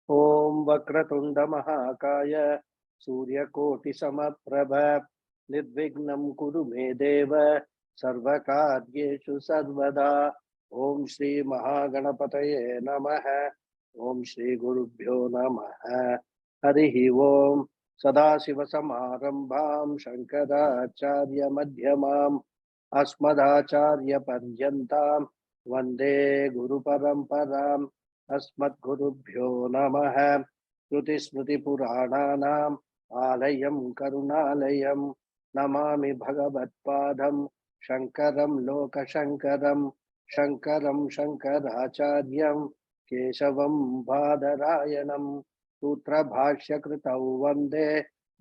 Om Vakratunda Mahakaya Suryakoti Samaprabha Nirvignam Kuru Me Deva Sarvakaryeshu Sarvada. Om Shri Mahaganapataye Namaha. Om Shri Gurubhyo Namaha. Harihi Om Sadashiva Samarambham Shankaracharya Madhyamam Asmadacharya Paryantam Vande Guru Paramparam. अस्मद्गुरुभ्यो नमः। श्रुतिस्मृतिपुराणानाम् आलयं करुणालयं नमामि भगवत्पादं शङ्करं लोकशङ्करं शङ्करं शङ्कराचार्यं केशवं बादरायणं सूत्रभाष्यकृतौ वन्दे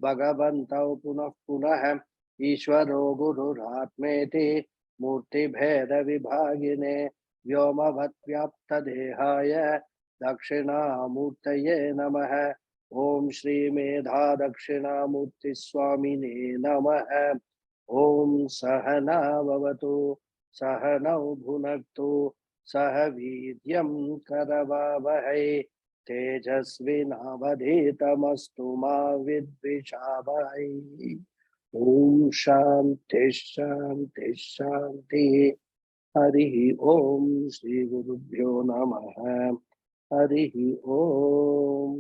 भगवन्तौ पुनः पुनः ईश्वरो गुरुरात्मेति मूर्तिभेदविभागिने व्योमवद्व्याप्तदेहाय दक्षिणामूर्तये नमः। ओम श्री मेधा दक्षिणामूर्ति स्वामिने नमः। ओम सहना भवतु सहनौ भुनक्तु सह वीर्यं करवावहै तेजस्विनावधीतमस्तु मा विद्विषावहै। ओम शांति शांति शांति। हरि ओम श्री गुरुभ्यो नमः। हरि ओम।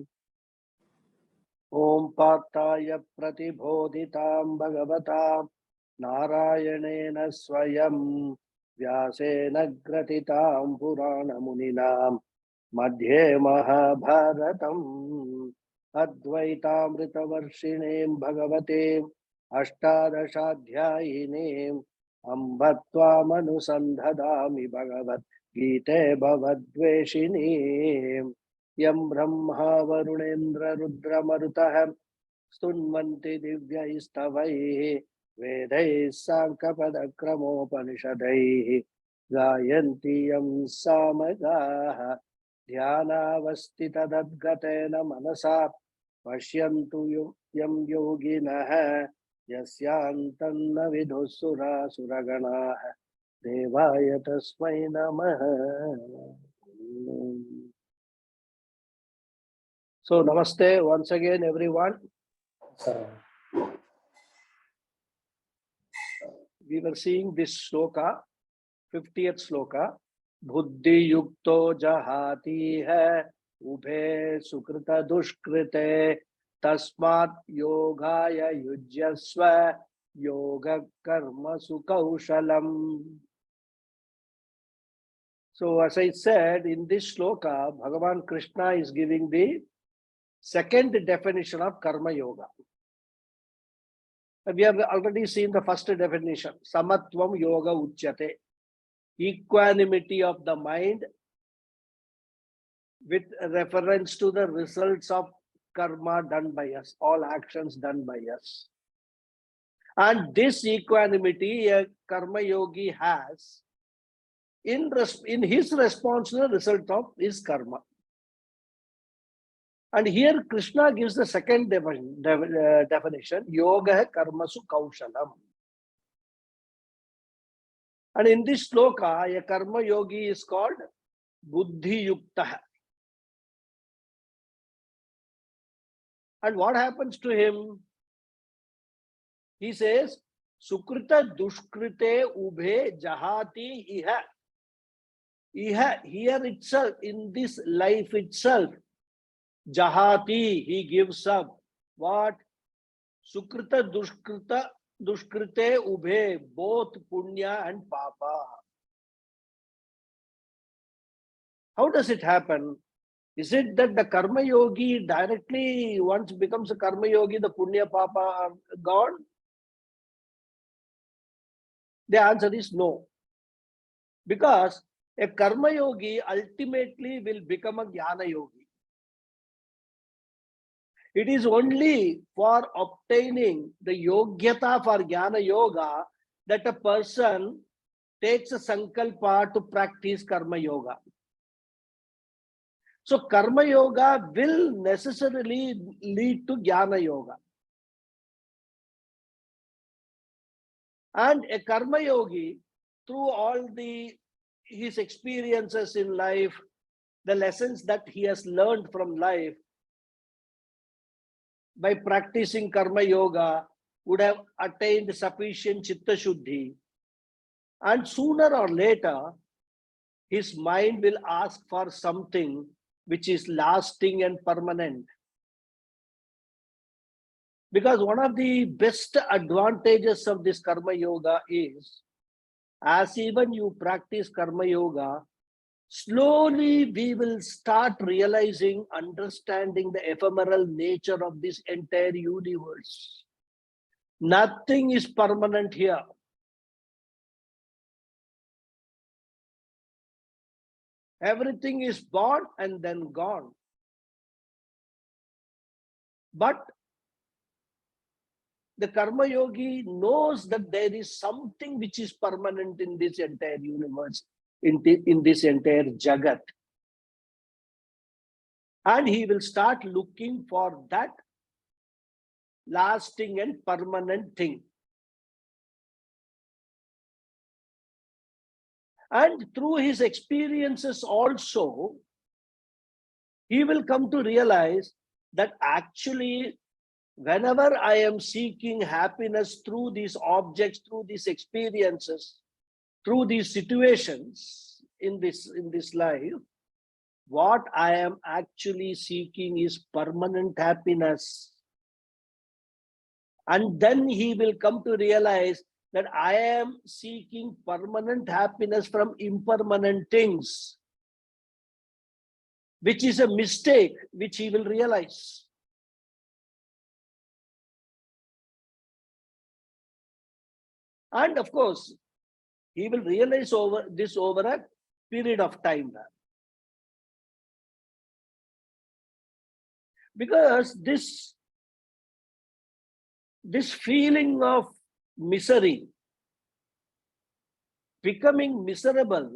ओम पार्थाय प्रतिबोधितां भगवता नारायणेन स्वयं व्यासेन ग्रथितां पुराणमुनिना मध्ये महाभारतम् अद्वैतामृतवर्षिणीं भगवते अष्टादशाध्यायिनीं अम्ब त्वामनुसन्धदामि भगवद्गीते भवद्वेषिणीम् यं ब्रह्मा वरुणेन्द्र रुद्रमरुतः स्तुन्वन्ति दिव्यैस्तवैः वेदैः साङ्ख्यपदक्रमोपनिषदैः गायन्ति यं सामगाः ध्यानावस्थितदद्गतेन मनसा पश्यन्तु यं योगिनः यस्यान्तं न विदुः सुरासुरगणाः देवाय तस्मै नमः। So namaste once again everyone. We were seeing this shloka, 50th shloka. Buddhi yukto jahati hai ubhe sukrita dushkrite tasmat yogaya yujyasva yoga karma sukaushalam. So as I said, in this shloka, Bhagavan Krishna is giving the second definition of karma yoga. We have already seen the first definition, samatvam yoga uchyate, equanimity of the mind with reference to the results of karma done by us, all actions done by us. And this equanimity a karma yogi has in his response to the result of his karma. And here Krishna gives the second definition, yoga karmasu kaushalam. And in this shloka, a karma yogi is called buddhi yukta. And what happens to him? He says, sukrita dushkrite ubhe jahati iha. Iha, here itself, in this life itself, jahati, he gives up. What? Sukrita dushkrite ubhe, both punya and papa. How does it happen? Is it that the karma yogi directly, once becomes a karma yogi, the punya papa are gone? The answer is no. Because a karma yogi ultimately will become a jnana yogi. It is only for obtaining the yogyata for jnana yoga that a person takes a sankalpa to practice karma yoga. So karma yoga will necessarily lead to jnana yoga. And a karma yogi, through all his experiences in life, the lessons that he has learned from life by practicing karma yoga would have attained sufficient chitta shuddhi, and sooner or later his mind will ask for something which is lasting and permanent. Because one of the best advantages of this karma yoga is, as even you practice karma yoga, slowly we will start realizing, understanding the ephemeral nature of this entire universe. Nothing is permanent here. Everything is born and then gone. But the karma yogi knows that there is something which is permanent in this entire universe, in this entire jagat. And he will start looking for that lasting and permanent thing. And through his experiences also, he will come to realize that actually, whenever I am seeking happiness through these objects, through these experiences, through these situations in this life, what I am actually seeking is permanent happiness. And then he will come to realize that I am seeking permanent happiness from impermanent things, which is a mistake, which he will realize. And of course, he will realize over a period of time. Because this feeling of misery, becoming miserable,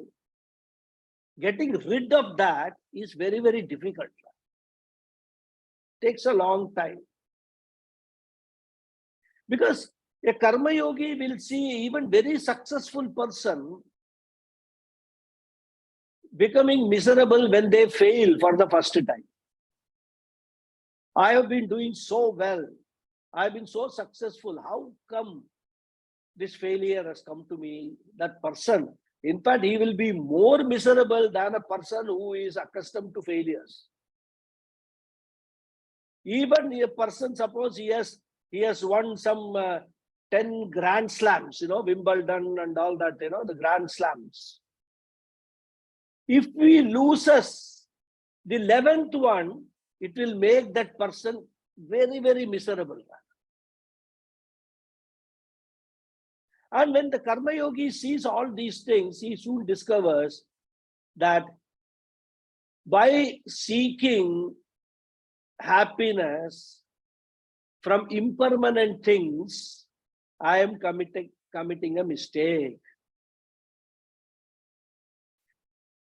getting rid of that is very, very difficult. Takes a long time. Because a karma yogi will see even very successful person becoming miserable when they fail for the first time. I have been doing so well. I've been so successful. How come this failure has come to me? That person, in fact, he will be more miserable than a person who is accustomed to failures. Even a person, suppose he has won some 10 Grand Slams, Wimbledon and all that, the Grand Slams. If he loses the 11th one, it will make that person very, very miserable. And when the karma yogi sees all these things, he soon discovers that by seeking happiness from impermanent things, I am committing a mistake.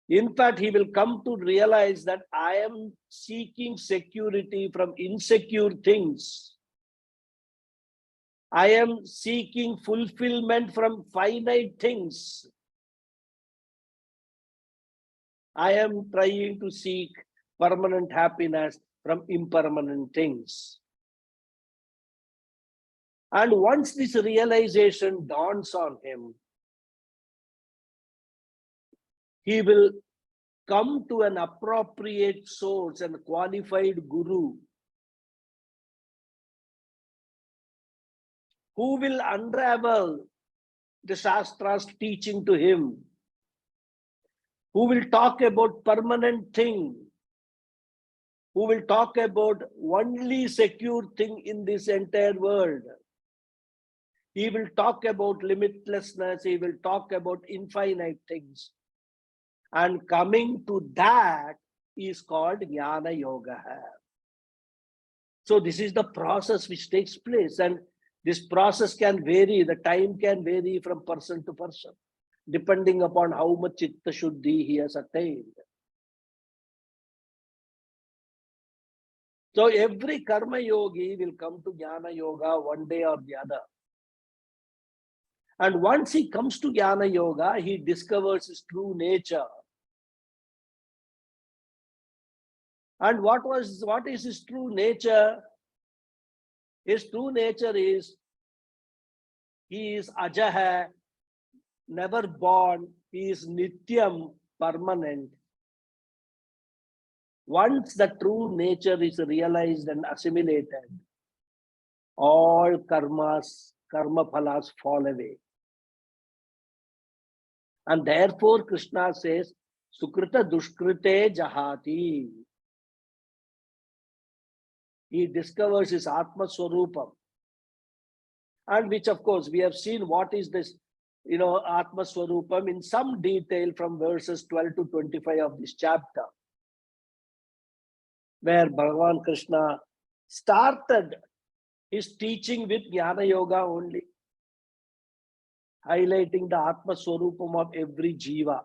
In fact, he will come to realize that I am seeking security from insecure things. I am seeking fulfillment from finite things. I am trying to seek permanent happiness from impermanent things. And once this realization dawns on him, he will come to an appropriate source and qualified guru who will unravel the Shastra's teaching to him, who will talk about permanent thing, who will talk about only secure thing in this entire world. He will talk about limitlessness, he will talk about infinite things. And coming to that is called Jnana Yoga. So this is the process which takes place, and this process can vary, the time can vary from person to person, depending upon how much chitta shuddhi he has attained. So every karma yogi will come to Jnana Yoga one day or the other. And once he comes to Jnana Yoga, he discovers his true nature. And what is his true nature? His true nature is he is Ajaha, never born. He is Nityam, permanent. Once the true nature is realized and assimilated, all karma phalas fall away. And therefore Krishna says, Sukrita dushkrite jahati. He discovers his Atma Swarupam. And which of course we have seen what is this, Atma Swarupam in some detail from verses 12 to 25 of this chapter, where Bhagavan Krishna started his teaching with Jnana Yoga only, highlighting the Atma Swarupam of every Jiva.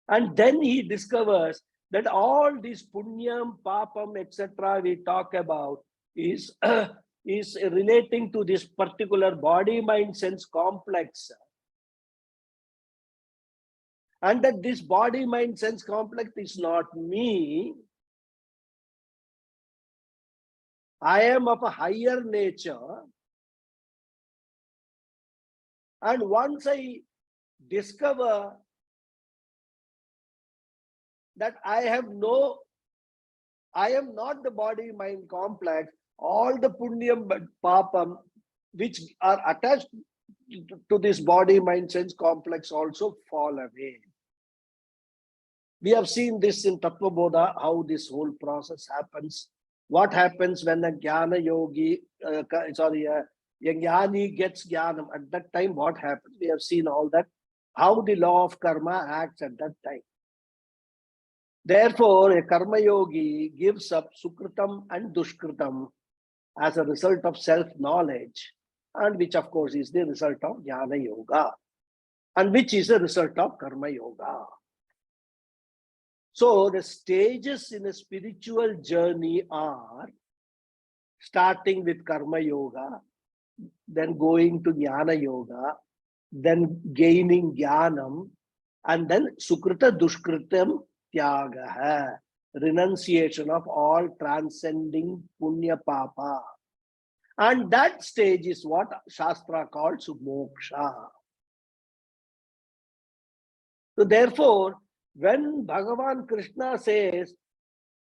And then he discovers that all this Punyam, Papam, etc. we talk about is relating to this particular body, mind, sense complex. And that this body, mind, sense complex is not me. I am of a higher nature. And once I discover that I am not the body, mind complex, all the punyam but papam which are attached to this body, mind, sense complex also fall away. We have seen this in Tattva Bodha, how this whole process happens. What happens when a jnana yogi, a jnani gets jnanam? At that time, what happens? We have seen all that, how the law of karma acts at that time. Therefore, a karma yogi gives up sukritam and dushkritam as a result of self-knowledge, and which of course is the result of jnana yoga, and which is a result of karma yoga. So the stages in a spiritual journey are starting with karma yoga, then going to jnana yoga, then gaining jnanam, and then sukrita dushkritam tyagaha, renunciation of all transcending punya papa. And that stage is what Shastra calls moksha. So therefore, when Bhagavan Krishna says,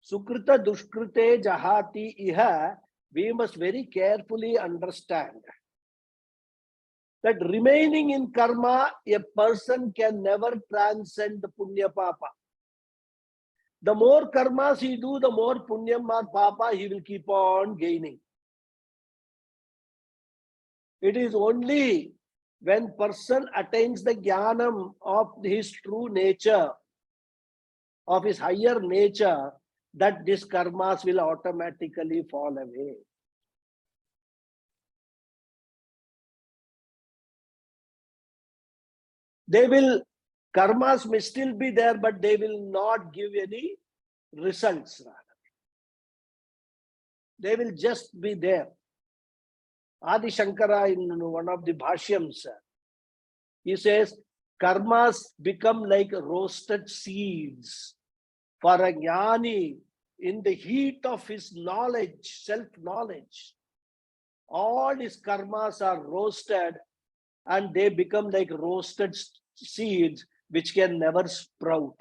Sukrita dushkrite jahati iha, we must very carefully understand that remaining in karma, a person can never transcend the punya papa. The more karmas he do, the more punyam or papa he will keep on gaining. It is only when person attains the jnanam of his true nature, of his higher nature, that these karmas will automatically fall away. Karmas may still be there, but they will not give any results. They will just be there. Adi Shankara, in one of the bhashyams, he says, karmas become like roasted seeds for a jnani in the heat of his knowledge, self-knowledge. All his karmas are roasted and they become like roasted seeds which can never sprout.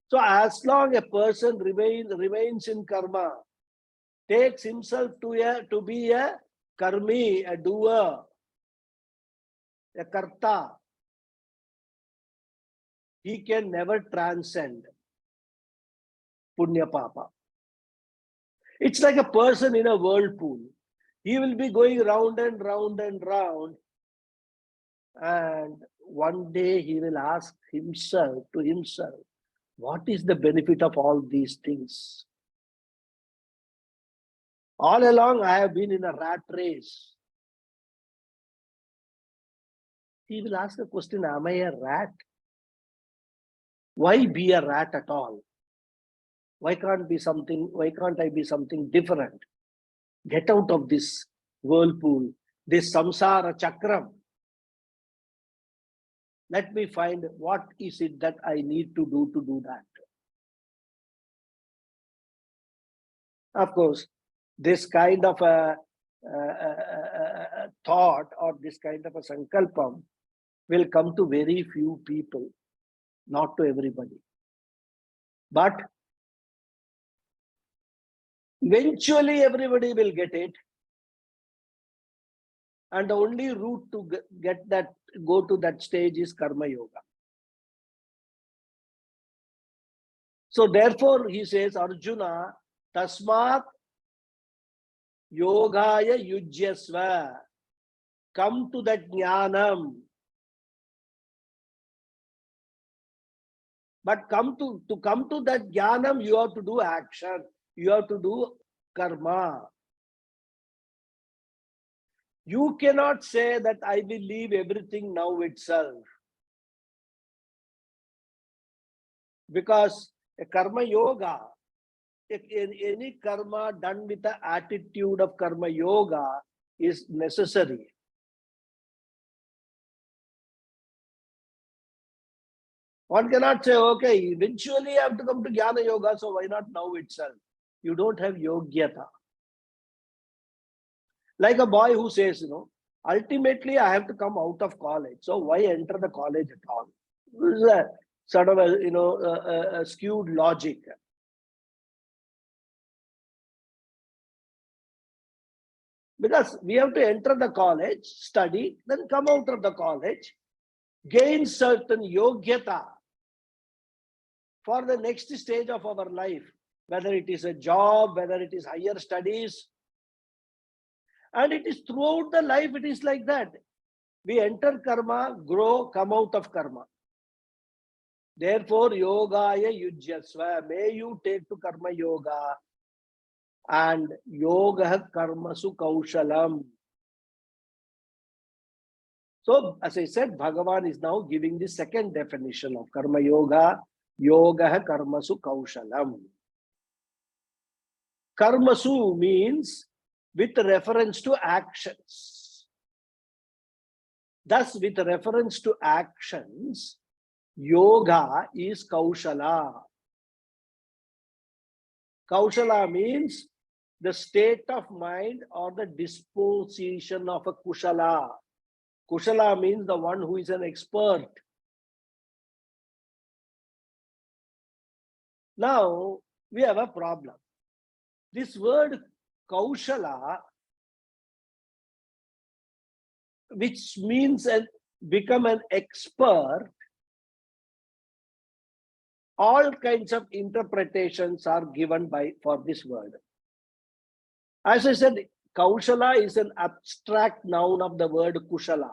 So as long a person remains in karma, takes himself to be a karmi, a doer, a karta, he can never transcend punya papa. It's like a person in a whirlpool. He will be going round and round and round, and one day he will ask himself, what is the benefit of all these things? All along I have been in a rat race. He will ask the question, am I a rat? Why be a rat at all? Why can't I be something different? Get out of this whirlpool, this samsara chakram. Let me find what is it that I need to do that. Of course, this kind of a thought or this kind of a sankalpam will come to very few people, not to everybody. But eventually everybody will get it. And the only route to get that, go to that stage is karma yoga. So therefore he says, Arjuna, tasmat yogaya yujyasva. Come to that jnanam. But to come to that jnanam, you have to do action. You have to do karma. You cannot say that I will leave everything now itself. Because a karma yoga, any karma done with the attitude of karma yoga is necessary. One cannot say, okay, eventually I have to come to Jnana Yoga, so why not now itself? You don't have yogyata. Like a boy who says, ultimately I have to come out of college, so why enter the college at all? This is a sort of a skewed logic. Because we have to enter the college, study, then come out of the college, gain certain yogyata for the next stage of our life, whether it is a job, whether it is higher studies. And it is throughout the life, it is like that. We enter karma, grow, come out of karma. Therefore, yogaya yujyasva. May you take to karma yoga. And yoga karmasu kaushalam. So, as I said, Bhagavan is now giving the second definition of karma yoga. Yoga karmasu kaushalam. Karmasu means with reference to actions. Thus, with reference to actions, yoga is kaushala. Kaushala means the state of mind or the disposition of a kushala. Kushala means the one who is an expert. Now, we have a problem. This word kaushala, which means become an expert, all kinds of interpretations are given for this word. As I said, kaushala is an abstract noun of the word kushala.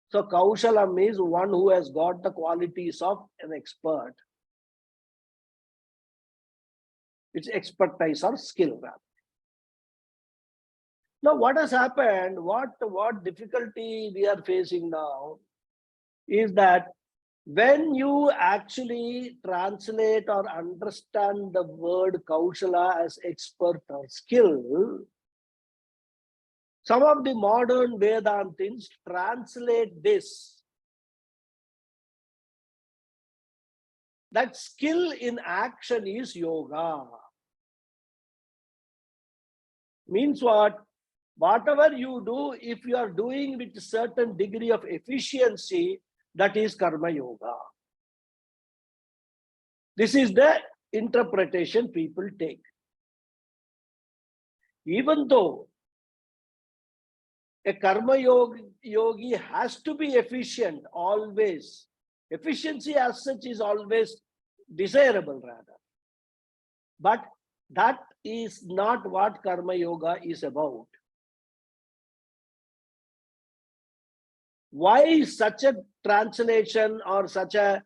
So kaushala means one who has got the qualities of an expert. It's expertise or skill. Now, what has happened, what difficulty we are facing now is that when you actually translate or understand the word kaushala as expert or skill, some of the modern Vedantins translate this. That skill in action is yoga. Means what? Whatever you do, if you are doing with a certain degree of efficiency, that is karma yoga. This is the interpretation people take. Even though a karma yogi has to be efficient always, efficiency as such is always desirable rather. But that is not what karma yoga is about. Why such a translation or such a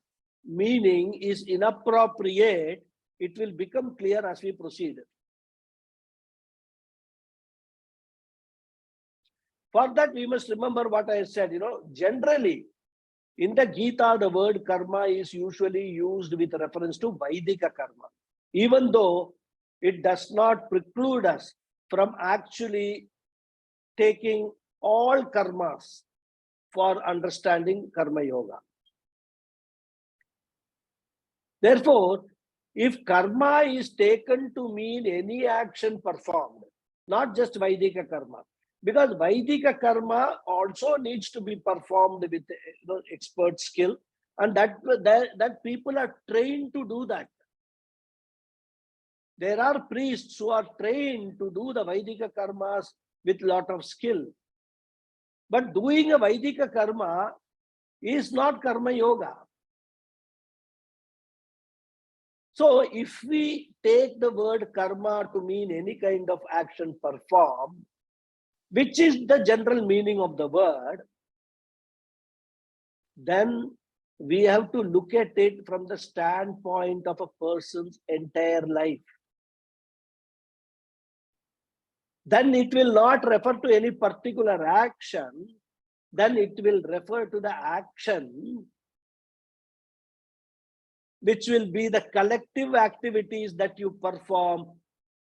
meaning is inappropriate, it will become clear as we proceed. For that, we must remember what I said, generally, in the Gita, the word karma is usually used with reference to Vaidika karma, even though it does not preclude us from actually taking all karmas for understanding Karma Yoga. Therefore, if karma is taken to mean any action performed, not just Vaidika karma, because Vaidika karma also needs to be performed with expert skill, and that people are trained to do that. There are priests who are trained to do the Vaidika karmas with lot of skill. But doing a Vaidika karma is not Karma Yoga. So if we take the word karma to mean any kind of action performed, which is the general meaning of the word, then we have to look at it from the standpoint of a person's entire life. Then it will not refer to any particular action, then it will refer to the action which will be the collective activities that you perform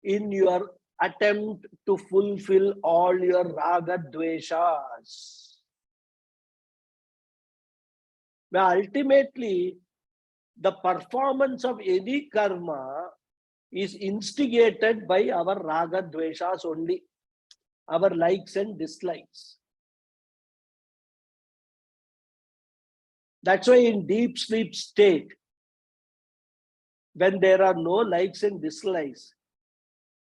in your attempt to fulfill all your raga dveshas. Now, ultimately, the performance of any karma is instigated by our raga dveshas only, our likes and dislikes. That's why in deep sleep state, when there are no likes and dislikes,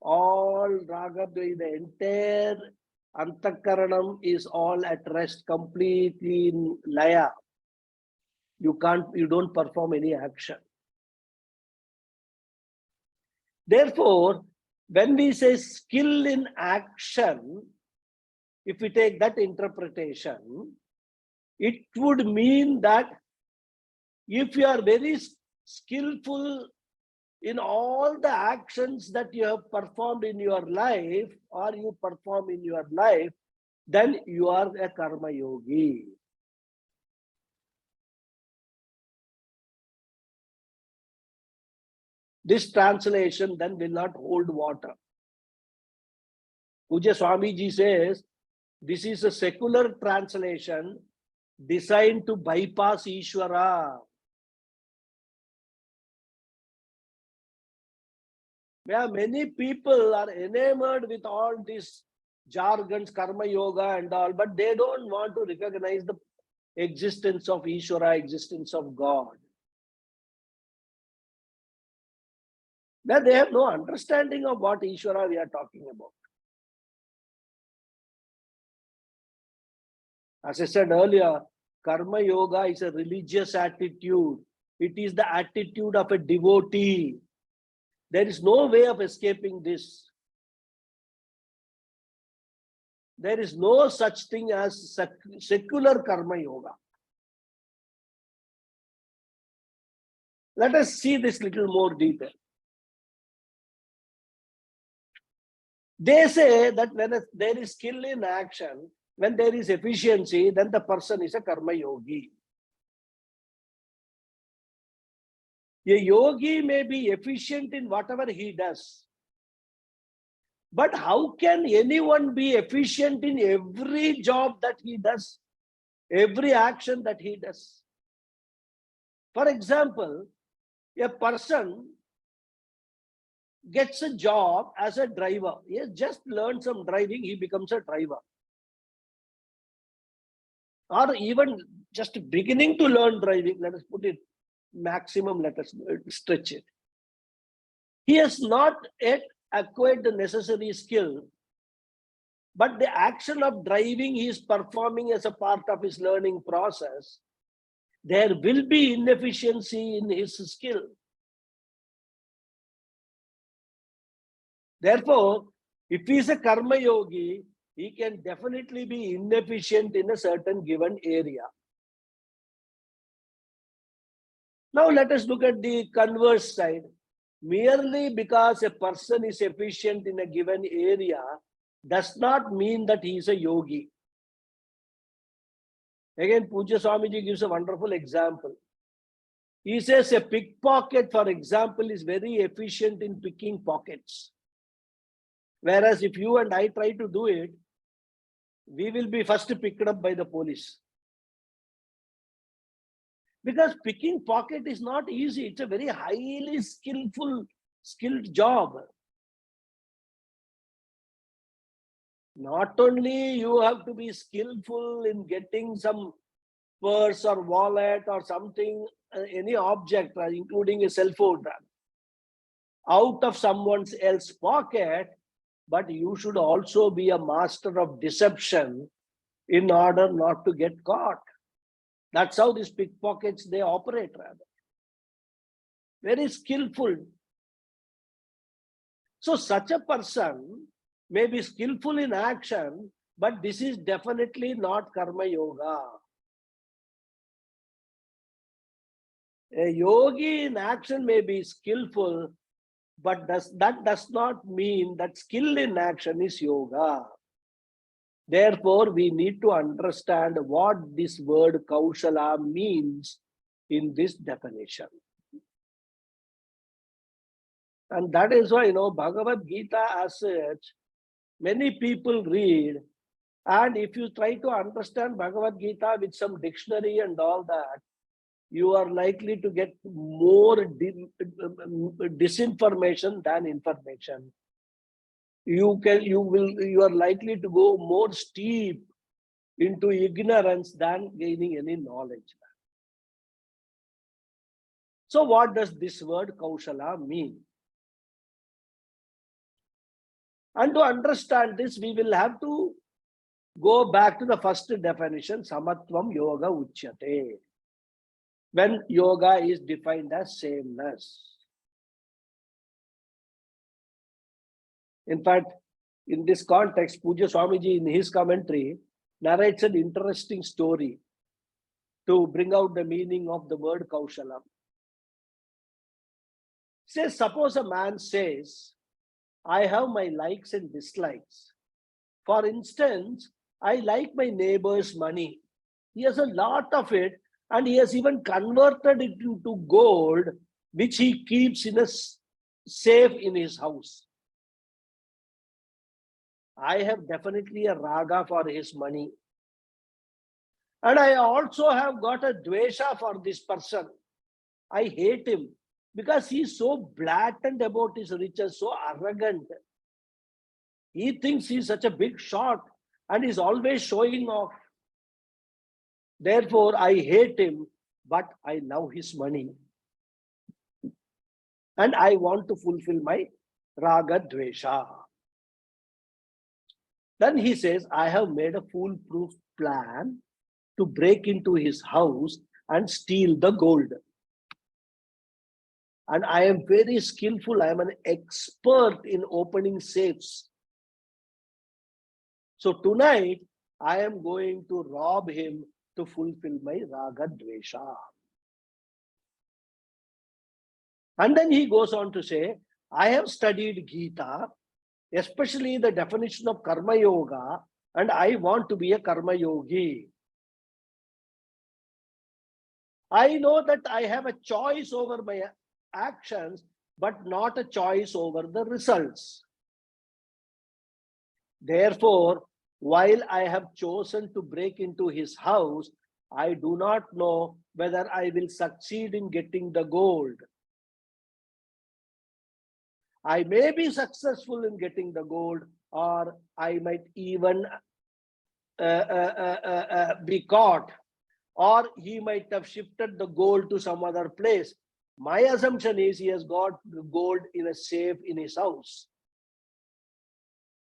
all raga, the entire antakaranam is all at rest, completely in laya. You don't perform any action. Therefore, when we say skill in action, if we take that interpretation, it would mean that if you are very skillful in all the actions that you have performed in your life or you perform in your life, then you are a karma yogi. This translation then will not hold water. Puja Swamiji says, this is a secular translation designed to bypass Ishvara. Yeah, many people are enamored with all these jargons, karma yoga and all, but they don't want to recognize the existence of Ishvara, existence of God. Then they have no understanding of what Ishvara we are talking about. As I said earlier, karma yoga is a religious attitude. It is the attitude of a devotee. There is no way of escaping this. There is no such thing as secular karma yoga. Let us see this little more detail. They say that when there is skill in action, when there is efficiency, then the person is a karma yogi. A yogi may be efficient in whatever he does. But how can anyone be efficient in every job that he does, every action that he does? For example, a person gets a job as a driver. He has just learned some driving, he becomes a driver. Or even just beginning to learn driving, let us put it maximum, let us stretch it. He has not yet acquired the necessary skill, but the action of driving he is performing as a part of his learning process. There will be inefficiency in his skill. Therefore, if he is a karma yogi, he can definitely be inefficient in a certain given area. Now let us look at the converse side. Merely because a person is efficient in a given area does not mean that he is a yogi. Again, Puja Swamiji gives a wonderful example. He says a pickpocket, for example, is very efficient in picking pockets. Whereas if you and I try to do it, we will be first picked up by the police. Because picking pocket is not easy. It's a very highly skilled job. Not only you have to be skillful in getting some purse or wallet or something, any object, including a cell phone, out of someone else's pocket, but you should also be a master of deception in order not to get caught. That's how these pickpockets, they operate rather. Very skillful. So such a person may be skillful in action, but this is definitely not karma yoga. A yogi in action may be skillful, but that does not mean that skill in action is yoga. Therefore, we need to understand what this word kaushala means in this definition. And that is why, Bhagavad Gita as such, many people read, and if you try to understand Bhagavad Gita with some dictionary and all that, you are likely to get more disinformation than information. You are likely to go more steep into ignorance than gaining any knowledge. So what does this word kaushala mean? And to understand this, we will have to go back to the first definition, samatvam yoga uchyate. When yoga is defined as sameness. In fact, in this context, Pujya Swamiji in his commentary narrates an interesting story to bring out the meaning of the word kaushala. Says, suppose a man says, I have my likes and dislikes. For instance, I like my neighbor's money. He has a lot of it, and he has even converted it into gold, which he keeps in a safe in his house. I have definitely a raga for his money. And I also have got a dvesha for this person. I hate him because he is so blatant about his riches, so arrogant. He thinks he's such a big shot and is always showing off. Therefore, I hate him, but I love his money. And I want to fulfill my raga dvesha. Then he says, I have made a foolproof plan to break into his house and steal the gold. And I am very skillful. I am an expert in opening safes. So tonight, I am going to rob him to fulfill my raga dvesha. And then he goes on to say, I have studied Gita, especially the definition of karma yoga, and I want to be a karma yogi. I know that I have a choice over my actions, but not a choice over the results. Therefore, while I have chosen to break into his house, I do not know whether I will succeed in getting the gold. I may be successful in getting the gold, or I might even be caught, or he might have shifted the gold to some other place. My assumption is he has got the gold in a safe in his house.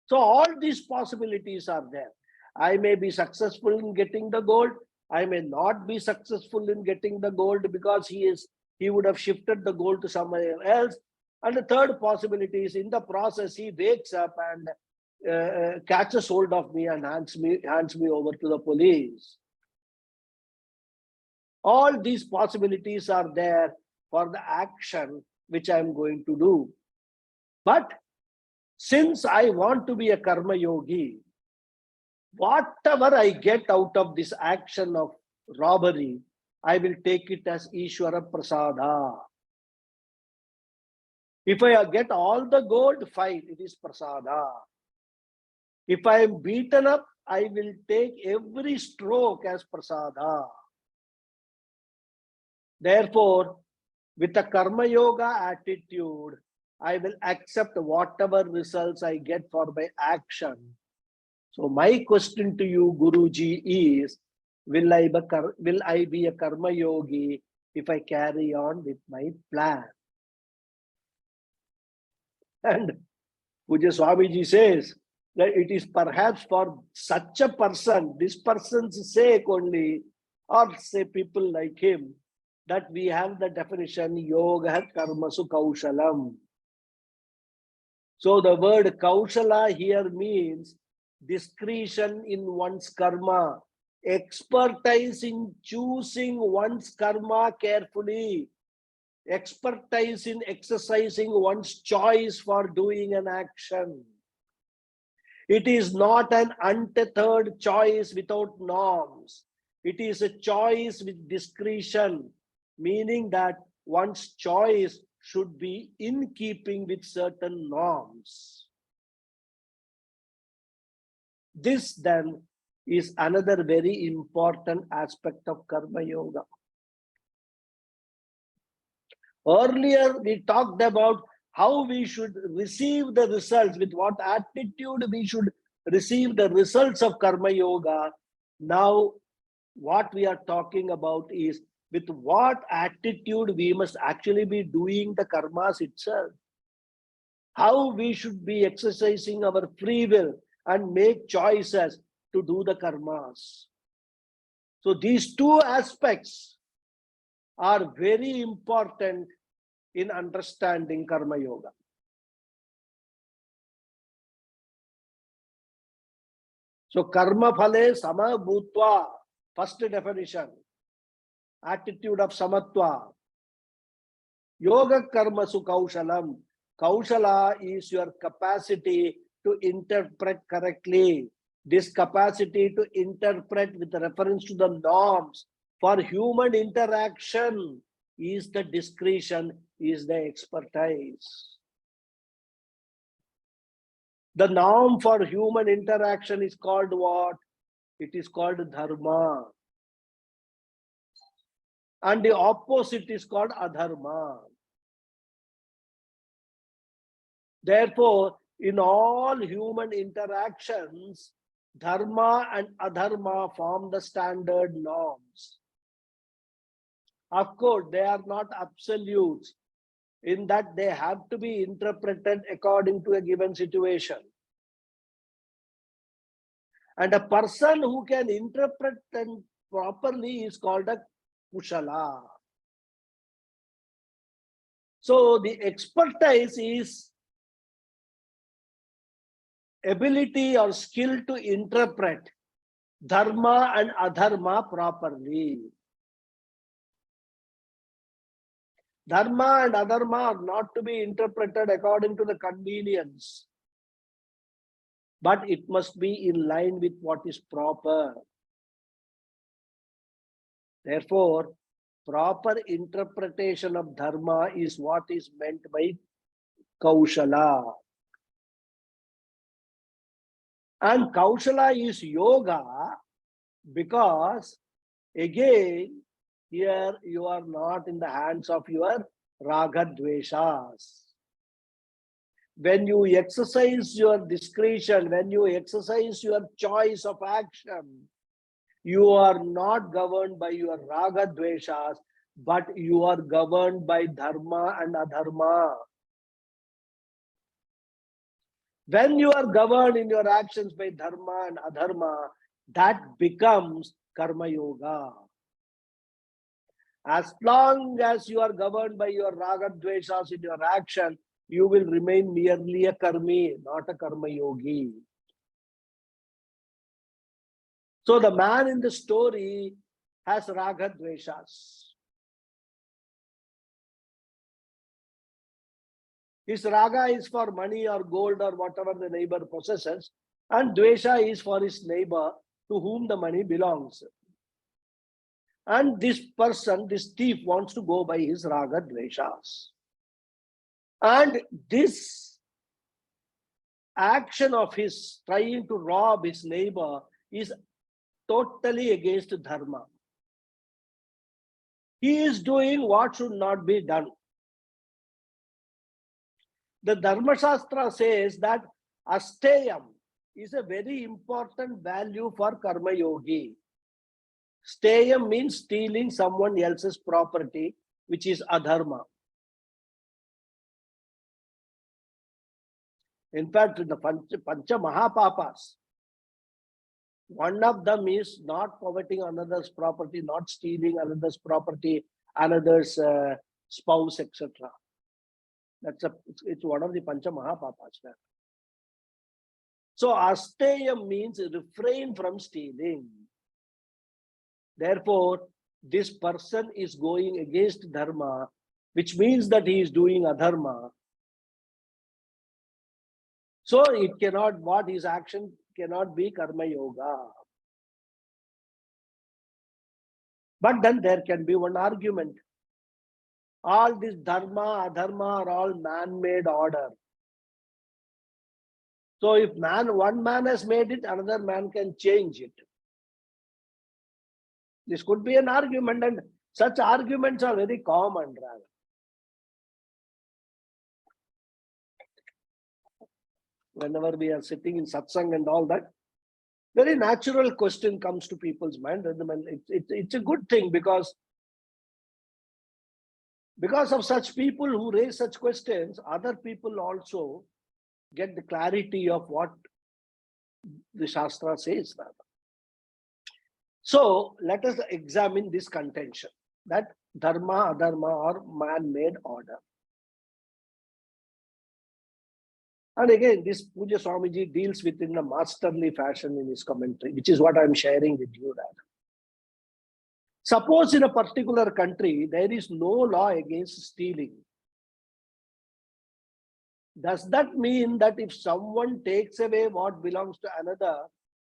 So all these possibilities are there. I may be successful in getting the gold. I may not be successful in getting the gold because he would have shifted the gold to somewhere else. And the third possibility is in the process, he wakes up and catches hold of me and hands me over to the police. All these possibilities are there for the action which I am going to do. But since I want to be a karma yogi, whatever I get out of this action of robbery, I will take it as Ishvara Prasada. If I get all the gold, fine, it is Prasada. If I am beaten up, I will take every stroke as Prasada. Therefore, with a karma yoga attitude, I will accept whatever results I get for my action. So my question to you, Guruji, is, will I be a karma yogi if I carry on with my plan? And Puja Swamiji says that it is perhaps for such a person, this person's sake only, or say people like him, that we have the definition yoga karmasu kaushalam. So the word kaushala here means discretion in one's karma, expertise in choosing one's karma carefully, expertise in exercising one's choice for doing an action. It is not an untethered choice without norms. It is a choice with discretion, meaning that one's choice should be in keeping with certain norms. This then is another very important aspect of Karma Yoga. Earlier, we talked about how we should receive the results, with what attitude we should receive the results of Karma Yoga. Now, what we are talking about is with what attitude we must actually be doing the karmas itself. How we should be exercising our free will and make choices to do the karmas. So these two aspects are very important in understanding Karma Yoga. So karma phale sama bhutva, first definition, attitude of samatva. Yoga karmasu kaushalam. Kaushala is your capacity to interpret correctly. This capacity to interpret with reference to the norms for human interaction is the discretion, is the expertise. The norm for human interaction is called what? It is called dharma. And the opposite is called adharma. Therefore, in all human interactions, dharma and adharma form the standard norms. Of course, they are not absolutes, in that they have to be interpreted according to a given situation. And a person who can interpret them properly is called a kushala. So the expertise is ability or skill to interpret dharma and adharma properly. Dharma and adharma are not to be interpreted according to the convenience, but it must be in line with what is proper. Therefore, proper interpretation of dharma is what is meant by kaushala. And kaushala is yoga because, again, here you are not in the hands of your raga dveshas. When you exercise your discretion, when you exercise your choice of action, you are not governed by your raga dveshas, but you are governed by dharma and adharma. When you are governed in your actions by dharma and adharma, that becomes karma yoga. As long as you are governed by your raga dveshas in your action, you will remain merely a karmi, not a karma yogi. So the man in the story has raga dveshas. His raga is for money or gold or whatever the neighbor possesses, and dvesha is for his neighbor to whom the money belongs. And this person, this thief, wants to go by his raga dveshas. And this action of his trying to rob his neighbor is totally against dharma. he is doing what should not be done. The Dharma Shastra says that asteyam is a very important value for karma yogi. Steyam means stealing someone else's property, which is adharma. In fact, the Pancha Mahapapas, one of them is not coveting another's property, not stealing another's property, another's spouse, etc. It's one of the Pancha Mahapapas. So asteyam means refrain from stealing. Therefore, this person is going against dharma, which means that he is doing adharma. So it cannot, what his action cannot be karma yoga. But then there can be one argument. All this dharma, adharma are all man-made order. So if one man has made it, another man can change it. This could be an argument, and such arguments are very common, rather. Whenever we are sitting in satsang and all that, very natural question comes to people's mind. It's a good thing because of such people who raise such questions, other people also get the clarity of what the Shastra says. So let us examine this contention that dharma, adharma are man-made order. And again, this Puja Swamiji deals with in a masterly fashion in his commentary, which is what I'm sharing with you. Suppose in a particular country, there is no law against stealing. Does that mean that if someone takes away what belongs to another,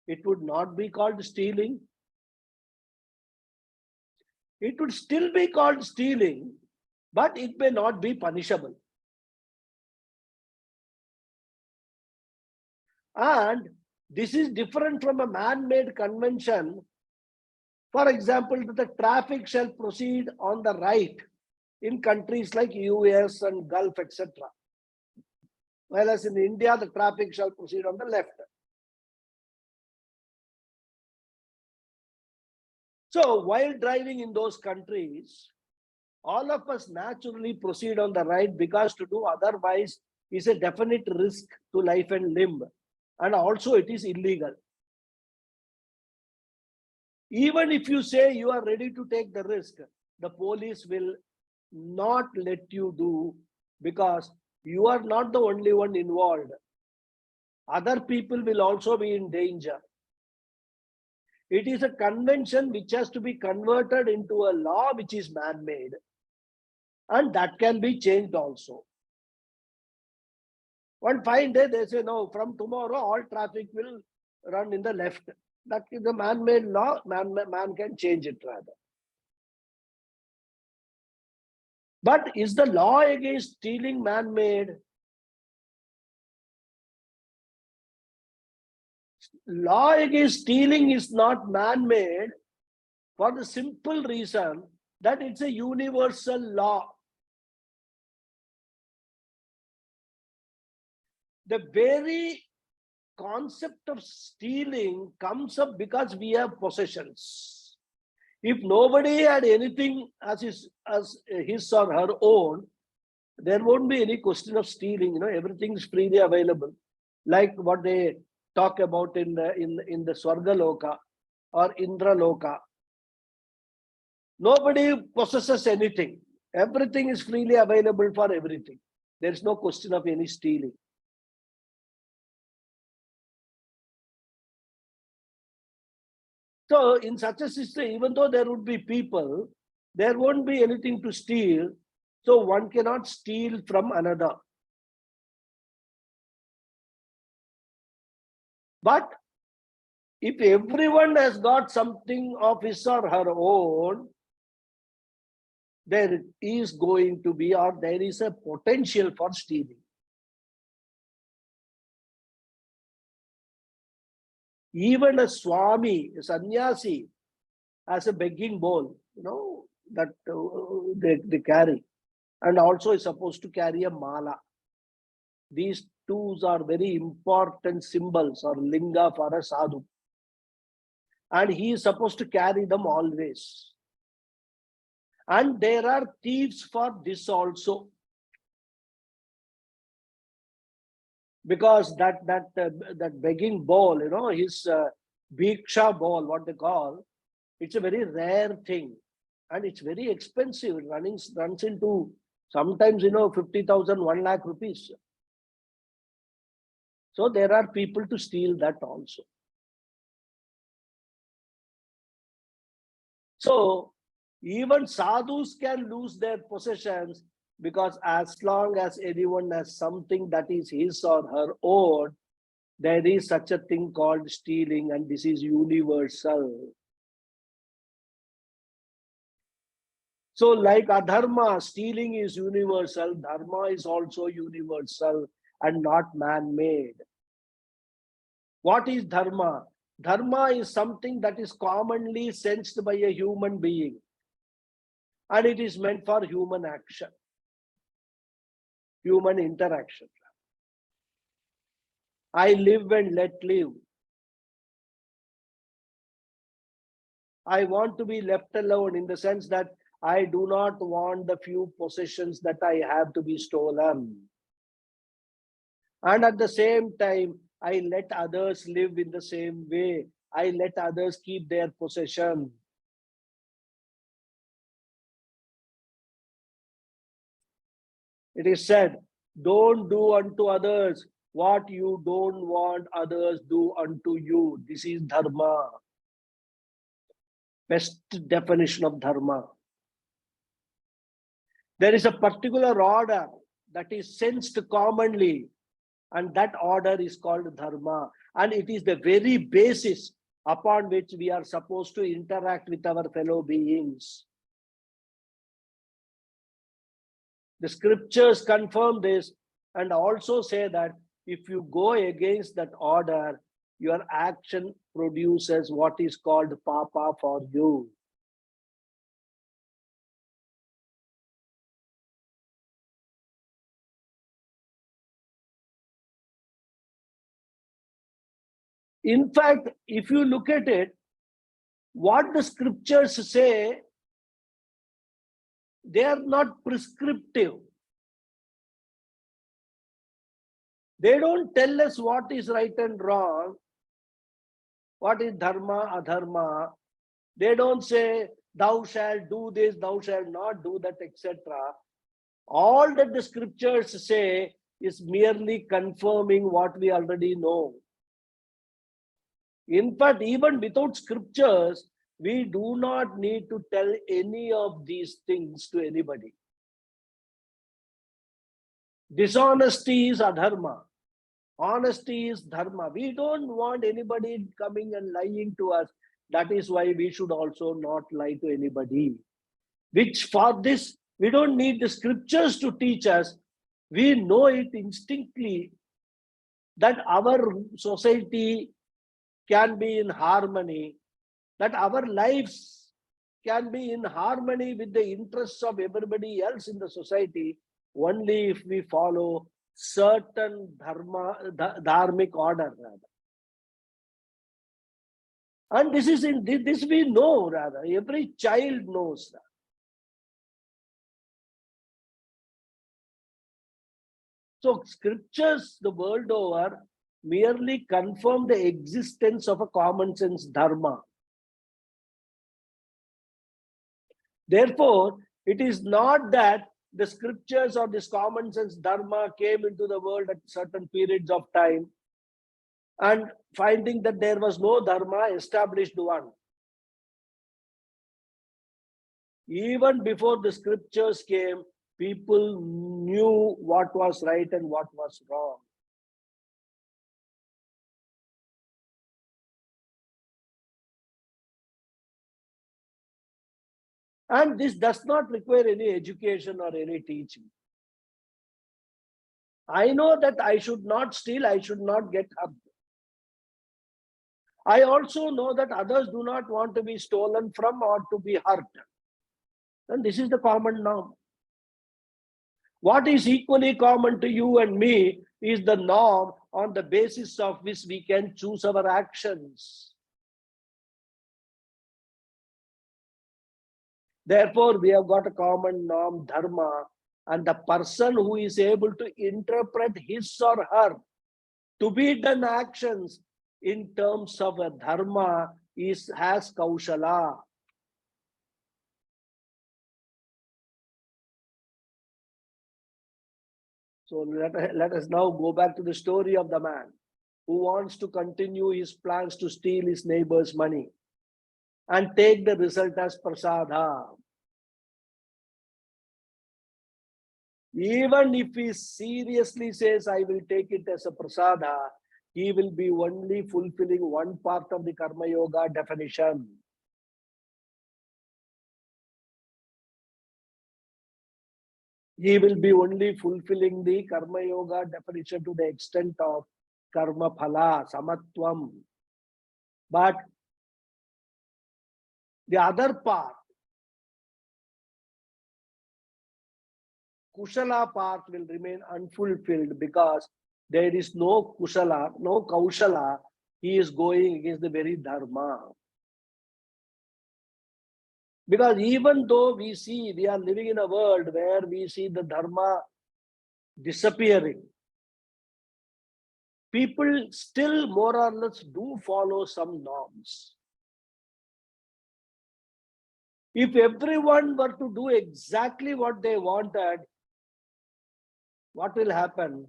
it would not be called stealing? It would still be called stealing, but it may not be punishable. And this is different from a man-made convention. For example, the traffic shall proceed on the right in countries like US and Gulf, etc. Whereas in India, the traffic shall proceed on the left. So while driving in those countries, all of us naturally proceed on the right because to do otherwise is a definite risk to life and limb. And also it is illegal. Even if you say you are ready to take the risk, the police will not let you do because you are not the only one involved. Other people will also be in danger. It is a convention which has to be converted into a law which is man-made. And that can be changed also. One fine day, they say, no, from tomorrow, all traffic will run in the left. That is a man-made law. Man can change it rather. But is the law against stealing man-made? Law against stealing is not man-made for the simple reason that it's a universal law. The very concept of stealing comes up because we have possessions. If nobody had anything as his or her own, there won't be any question of stealing. Everything is freely available, like what they talk about in the Swarga Loka or Indra Loka. Nobody possesses anything. Everything is freely available for everything. There is no question of any stealing. So in such a system, even though there would be people, there won't be anything to steal. So one cannot steal from another. But if everyone has got something of his or her own, there is going to be, or there is a potential for stealing. Even a Swami, a sannyasi, has a begging bowl. that they carry, and also is supposed to carry a mala. These two are very important symbols or linga for a sadhu, and he is supposed to carry them always. And there are thieves for this also, because that begging bowl, his bhiksha bowl, what they call, it's a very rare thing, and it's very expensive. It runs into sometimes 50,000, 1 lakh rupees. So there are people to steal that also. So even sadhus can lose their possessions, because as long as anyone has something that is his or her own, there is such a thing called stealing, and this is universal. So like adharma, stealing is universal, dharma is also universal and not man-made. What is dharma? Dharma is something that is commonly sensed by a human being, and it is meant for human action, human interaction. I live and let live. I want to be left alone, in the sense that I do not want the few possessions that I have to be stolen. And at the same time, I let others live in the same way. I let others keep their possession. It is said, don't do unto others what you don't want others do unto you. This is dharma. Best definition of dharma. There is a particular order that is sensed commonly, and that order is called dharma. And it is the very basis upon which we are supposed to interact with our fellow beings. The scriptures confirm this and also say that if you go against that order, your action produces what is called papa for you. In fact, if you look at it, what the scriptures say, they are not prescriptive. They don't tell us what is right and wrong, what is dharma, adharma. They don't say, thou shalt do this, thou shalt not do that, etc. All that the scriptures say is merely confirming what we already know. In fact, even without scriptures, we do not need to tell any of these things to anybody. Dishonesty is adharma. Honesty is dharma. We don't want anybody coming and lying to us. That is why we should also not lie to anybody. Which for this, we don't need the scriptures to teach us. We know it instinctively that our society can be in harmony, that our lives can be in harmony with the interests of everybody else in the society, only if we follow certain dharmic order, rather. And this we know, rather. Every child knows that. So scriptures the world over merely confirm the existence of a common sense dharma. Therefore, it is not that the scriptures or this common sense dharma came into the world at certain periods of time, and finding that there was no dharma, established one. Even before the scriptures came, people knew what was right and what was wrong. And this does not require any education or any teaching. I know that I should not steal, I should not get hurt. I also know that others do not want to be stolen from or to be hurt. And this is the common norm. What is equally common to you and me is the norm on the basis of which we can choose our actions. Therefore, we have got a common norm, dharma, and the person who is able to interpret his or her to be done actions in terms of a dharma has kaushala. So let us now go back to the story of the man who wants to continue his plans to steal his neighbor's money and take the result as prasada. Even if he seriously says, I will take it as a prasada, he will be only fulfilling one part of the karma yoga definition. He will be only fulfilling the karma yoga definition to the extent of karma phala, samatvam. But the other part, kushala part, will remain unfulfilled because there is no kushala, no kaushala. He is going against the very dharma. Because even though we are living in a world where we see the dharma disappearing, people still more or less do follow some norms. If everyone were to do exactly what they wanted, what will happen?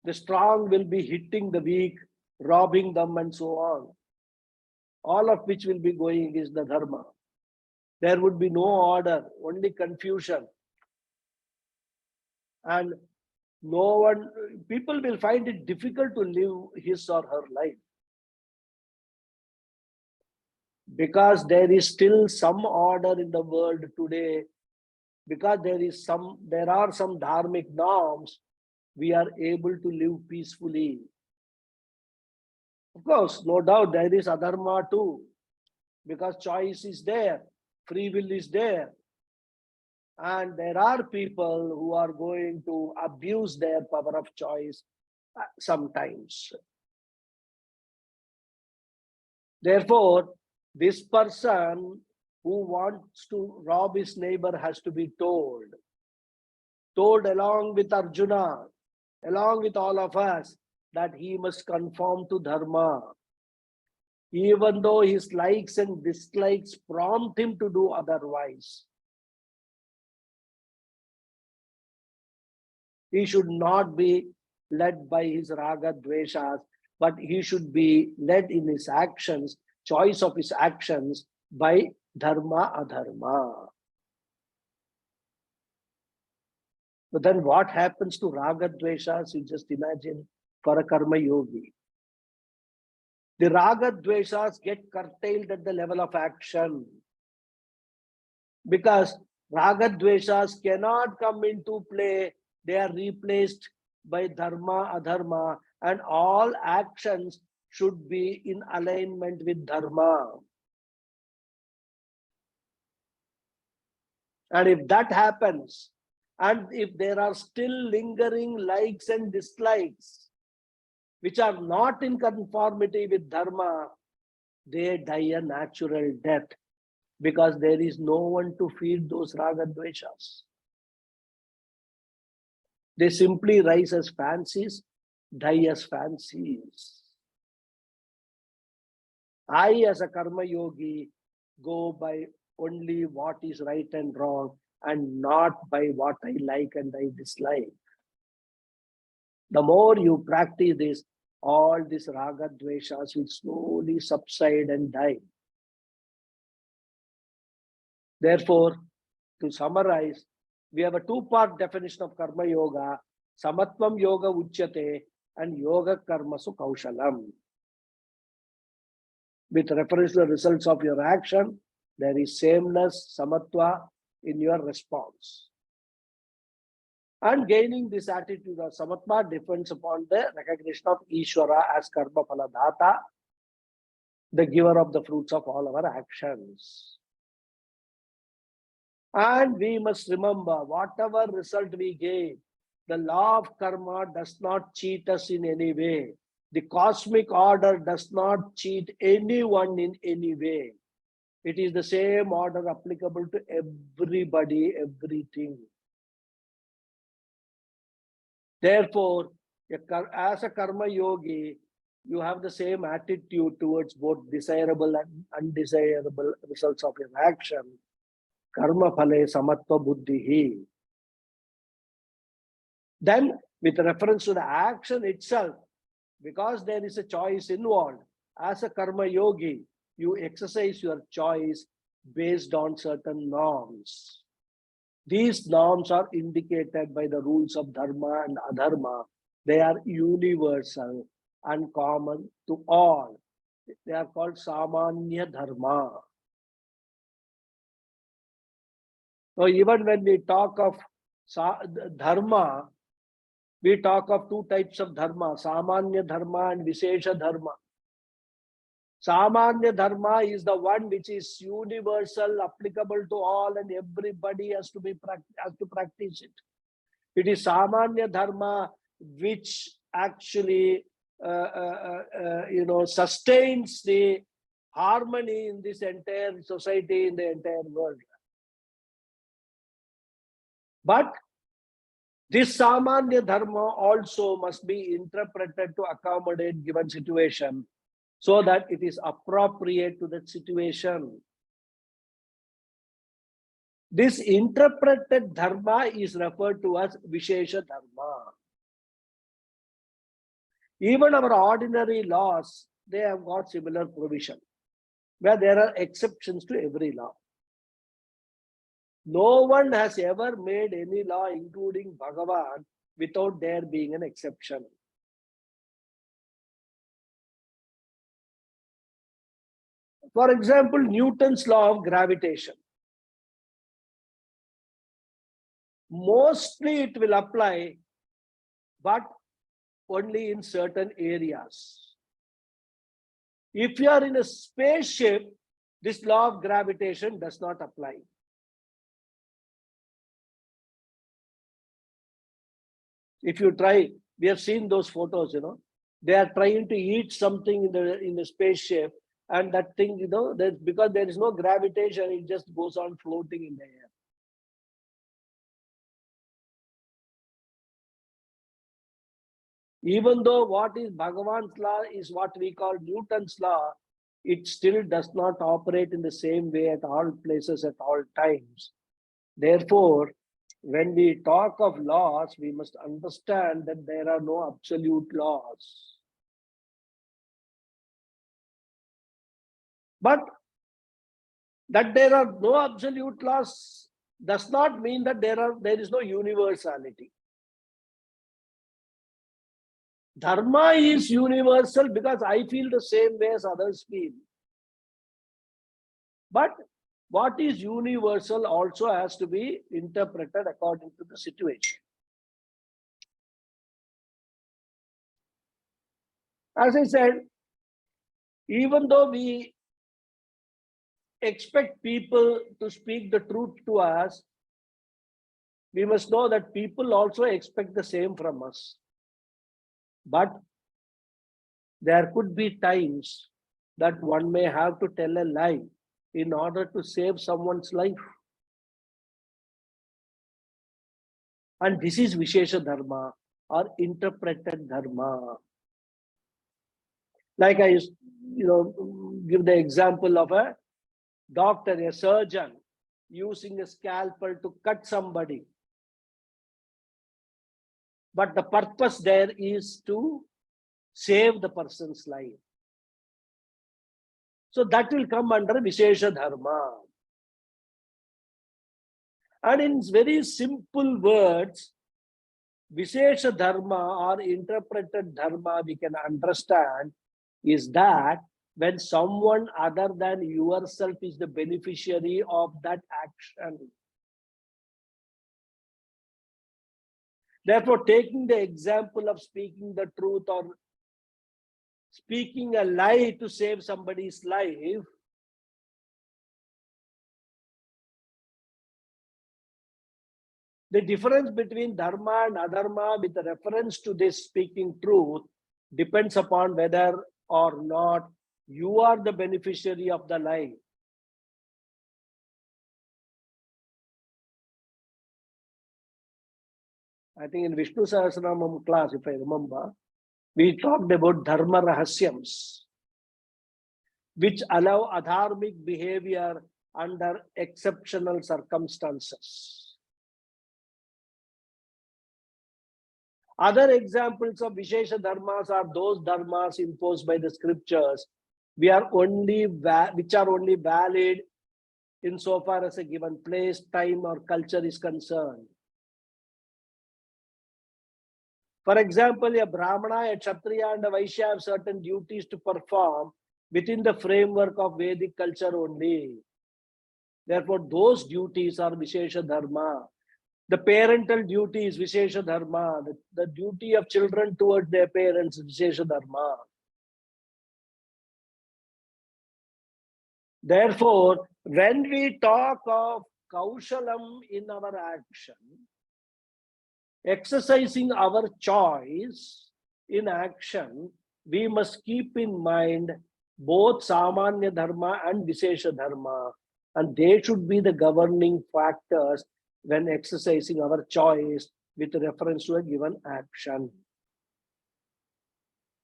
The strong will be hitting the weak, robbing them, and so on. All of which will be going against the dharma. There would be no order, only confusion. And people will find it difficult to live his or her life. Because there is still some order in the world today, because there are some dharmic norms, we are able to live peacefully. Of course, no doubt there is adharma too, because choice is there, free will is there. And there are people who are going to abuse their power of choice sometimes. Therefore, this person who wants to rob his neighbor has to be told along with Arjuna, along with all of us, that he must conform to dharma. Even though his likes and dislikes prompt him to do otherwise. He should not be led by his raga dveshas, but he should be led in his actions, choice of his actions, by dharma adharma. But then what happens to raga dveshas? You just imagine for a karma yogi. The raga dveshas get curtailed at the level of action. Because raga dveshas cannot come into play. They are replaced by dharma, adharma, and all actions should be in alignment with dharma. And if that happens, and if there are still lingering likes and dislikes, which are not in conformity with dharma, they die a natural death, because there is no one to feed those raga dveshas. They simply rise as fancies, die as fancies. I, as a karma yogi, go by only what is right and wrong, and not by what I like and I dislike. The more you practice this, all these raga dveshas will slowly subside and die. Therefore, to summarize, we have a two-part definition of karma yoga: samatvam yoga uchyate and yoga karmasu kaushalam. With reference to the results of your action, there is sameness, samatva in your response. And gaining this attitude of samatva depends upon the recognition of Ishvara as karma phaladhata, the giver of the fruits of all our actions. And we must remember, whatever result we gain, the law of karma does not cheat us in any way. The cosmic order does not cheat anyone in any way. It is the same order applicable to everybody, everything. Therefore, as a karma yogi, you have the same attitude towards both desirable and undesirable results of your action. Karma phale samatva buddhihi. Then, with reference to the action itself, because there is a choice involved, as a karma yogi, you exercise your choice based on certain norms. These norms are indicated by the rules of dharma and adharma. They are universal and common to all. They are called samanya dharma. So even when we talk of dharma, we talk of two types of dharma, samanya dharma and vishesha dharma. Samanya dharma is the one which is universal, applicable to all, and everybody has to practice it. It is samanya dharma which actually sustains the harmony in this entire society, in the entire world. But this samanya dharma also must be interpreted to accommodate given situation, so that it is appropriate to that situation. This interpreted dharma is referred to as vishesha dharma. Even our ordinary laws, they have got similar provision, where there are exceptions to every law. No one has ever made any law, including Bhagawad, without there being an exception. For example, Newton's law of gravitation. Mostly it will apply, but only in certain areas. If you are in a spaceship, this law of gravitation does not apply. If you try, we have seen those photos, they are trying to eat something in the spaceship, and that thing, because there is no gravitation, it just goes on floating in the air. Even though what is Bhagavan's law is what we call Newton's law, it still does not operate in the same way at all places at all times. Therefore, when we talk of laws, we must understand that there are no absolute laws. But that there are no absolute laws does not mean that there is no universality. Dharma is universal because I feel the same way as others feel. But what is universal also has to be interpreted according to the situation. As I said, even though we expect people to speak the truth to us, we must know that people also expect the same from us. But there could be times that one may have to tell a lie in order to save someone's life. And this is Vishesha Dharma or interpreted Dharma. Like I used, give the example of a doctor, a surgeon, using a scalpel to cut somebody. But the purpose there is to save the person's life. So that will come under Vishesha Dharma. And in very simple words, Vishesha Dharma or interpreted Dharma we can understand is that when someone other than yourself is the beneficiary of that action. Therefore, taking the example of speaking the truth or speaking a lie to save somebody's life, The difference between dharma and adharma with reference to this speaking truth depends upon whether or not you are the beneficiary of the life. I think in Vishnu Sahasranamam class, if I remember, we talked about dharma rahasyams, which allow adharmic behavior under exceptional circumstances. Other examples of Vishesha dharmas are those dharmas imposed by the scriptures, which are only valid insofar as a given place, time, or culture is concerned. For example, a Brahmana, a Kshatriya, and a Vaishya have certain duties to perform within the framework of Vedic culture only. Therefore, those duties are Vishesha Dharma. The parental duty is Vishesha Dharma. The duty of children towards their parents is Vishesha Dharma. Therefore, when we talk of Kaushalam in our action, exercising our choice in action, we must keep in mind both Samanya Dharma and Vishesha Dharma, and they should be the governing factors when exercising our choice with reference to a given action.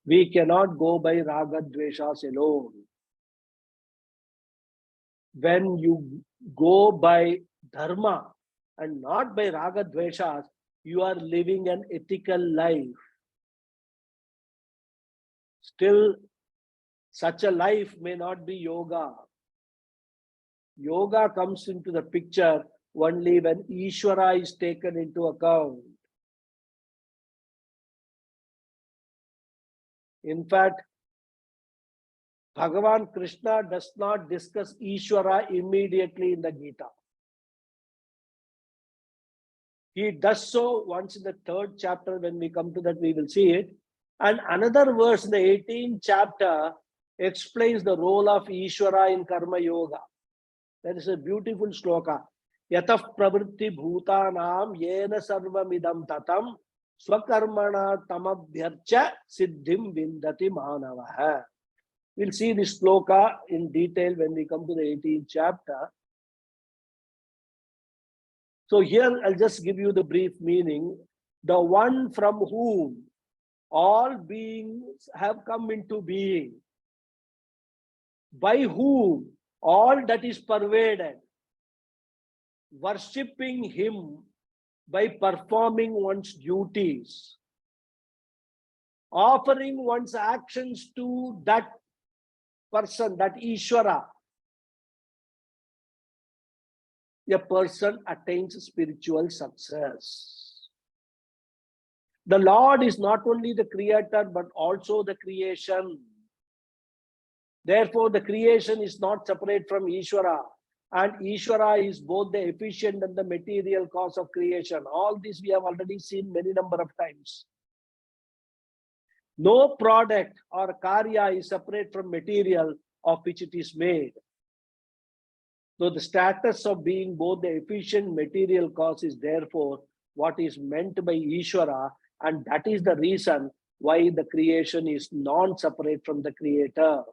We cannot go by Raga Dveshas alone. When you go by Dharma and not by Raga Dveshas, you are living an ethical life. Still, such a life may not be yoga. Yoga comes into the picture only when Ishvara is taken into account. In fact, Bhagavan Krishna does not discuss Ishvara immediately in the Gita. He does so once in the 3rd chapter. When we come to that, we will see it. And another verse in the 18th chapter explains the role of Ishvara in Karma Yoga. That is a beautiful shloka. Yataf pravritti bhutanam yena sarvamidam tatam swakarmana tamabhyarcha siddhim vindati manavaha. We'll see this shloka in detail when we come to the 18th chapter. So here I'll just give you the brief meaning. The one from whom all beings have come into being, by whom all that is pervaded, worshipping him by performing one's duties, offering one's actions to that person, that Ishvara, a person attains spiritual success. The Lord is not only the creator, but also the creation. Therefore, the creation is not separate from Ishvara. And Ishvara is both the efficient and the material cause of creation. All this we have already seen many number of times. No product or karya is separate from material of which it is made. So the status of being both the efficient material cause is therefore what is meant by Ishvara, and that is the reason why the creation is non-separate from the creator.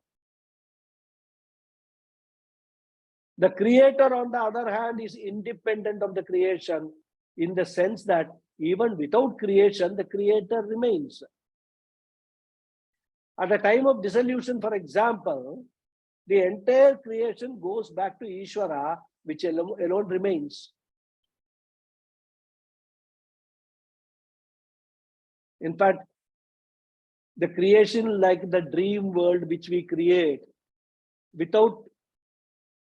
The creator, on the other hand, is independent of the creation in the sense that even without creation, the creator remains. At the time of dissolution, for example, the entire creation goes back to Ishvara, which alone remains. In fact, the creation, like the dream world which we create, without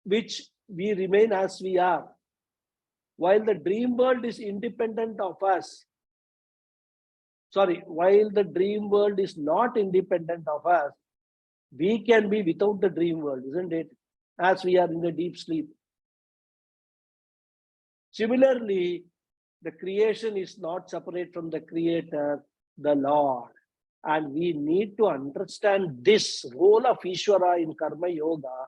which we remain as we are. While the dream world is independent of us, while the dream world is not independent of us, we can be without the dream world, isn't it? As we are in a deep sleep. Similarly, the creation is not separate from the creator, the Lord. And we need to understand this role of Ishvara in Karma Yoga.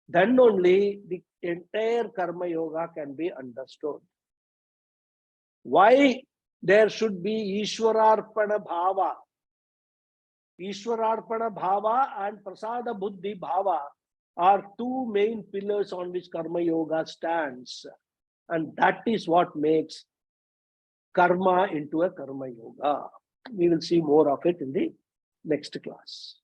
Then only the entire Karma Yoga can be understood. Why there should be Ishwararpana Bhava. Ishwararpana Bhava and Prasada Buddhi Bhava are two main pillars on which Karma Yoga stands. And that is what makes karma into a Karma Yoga. We will see more of it in the next class.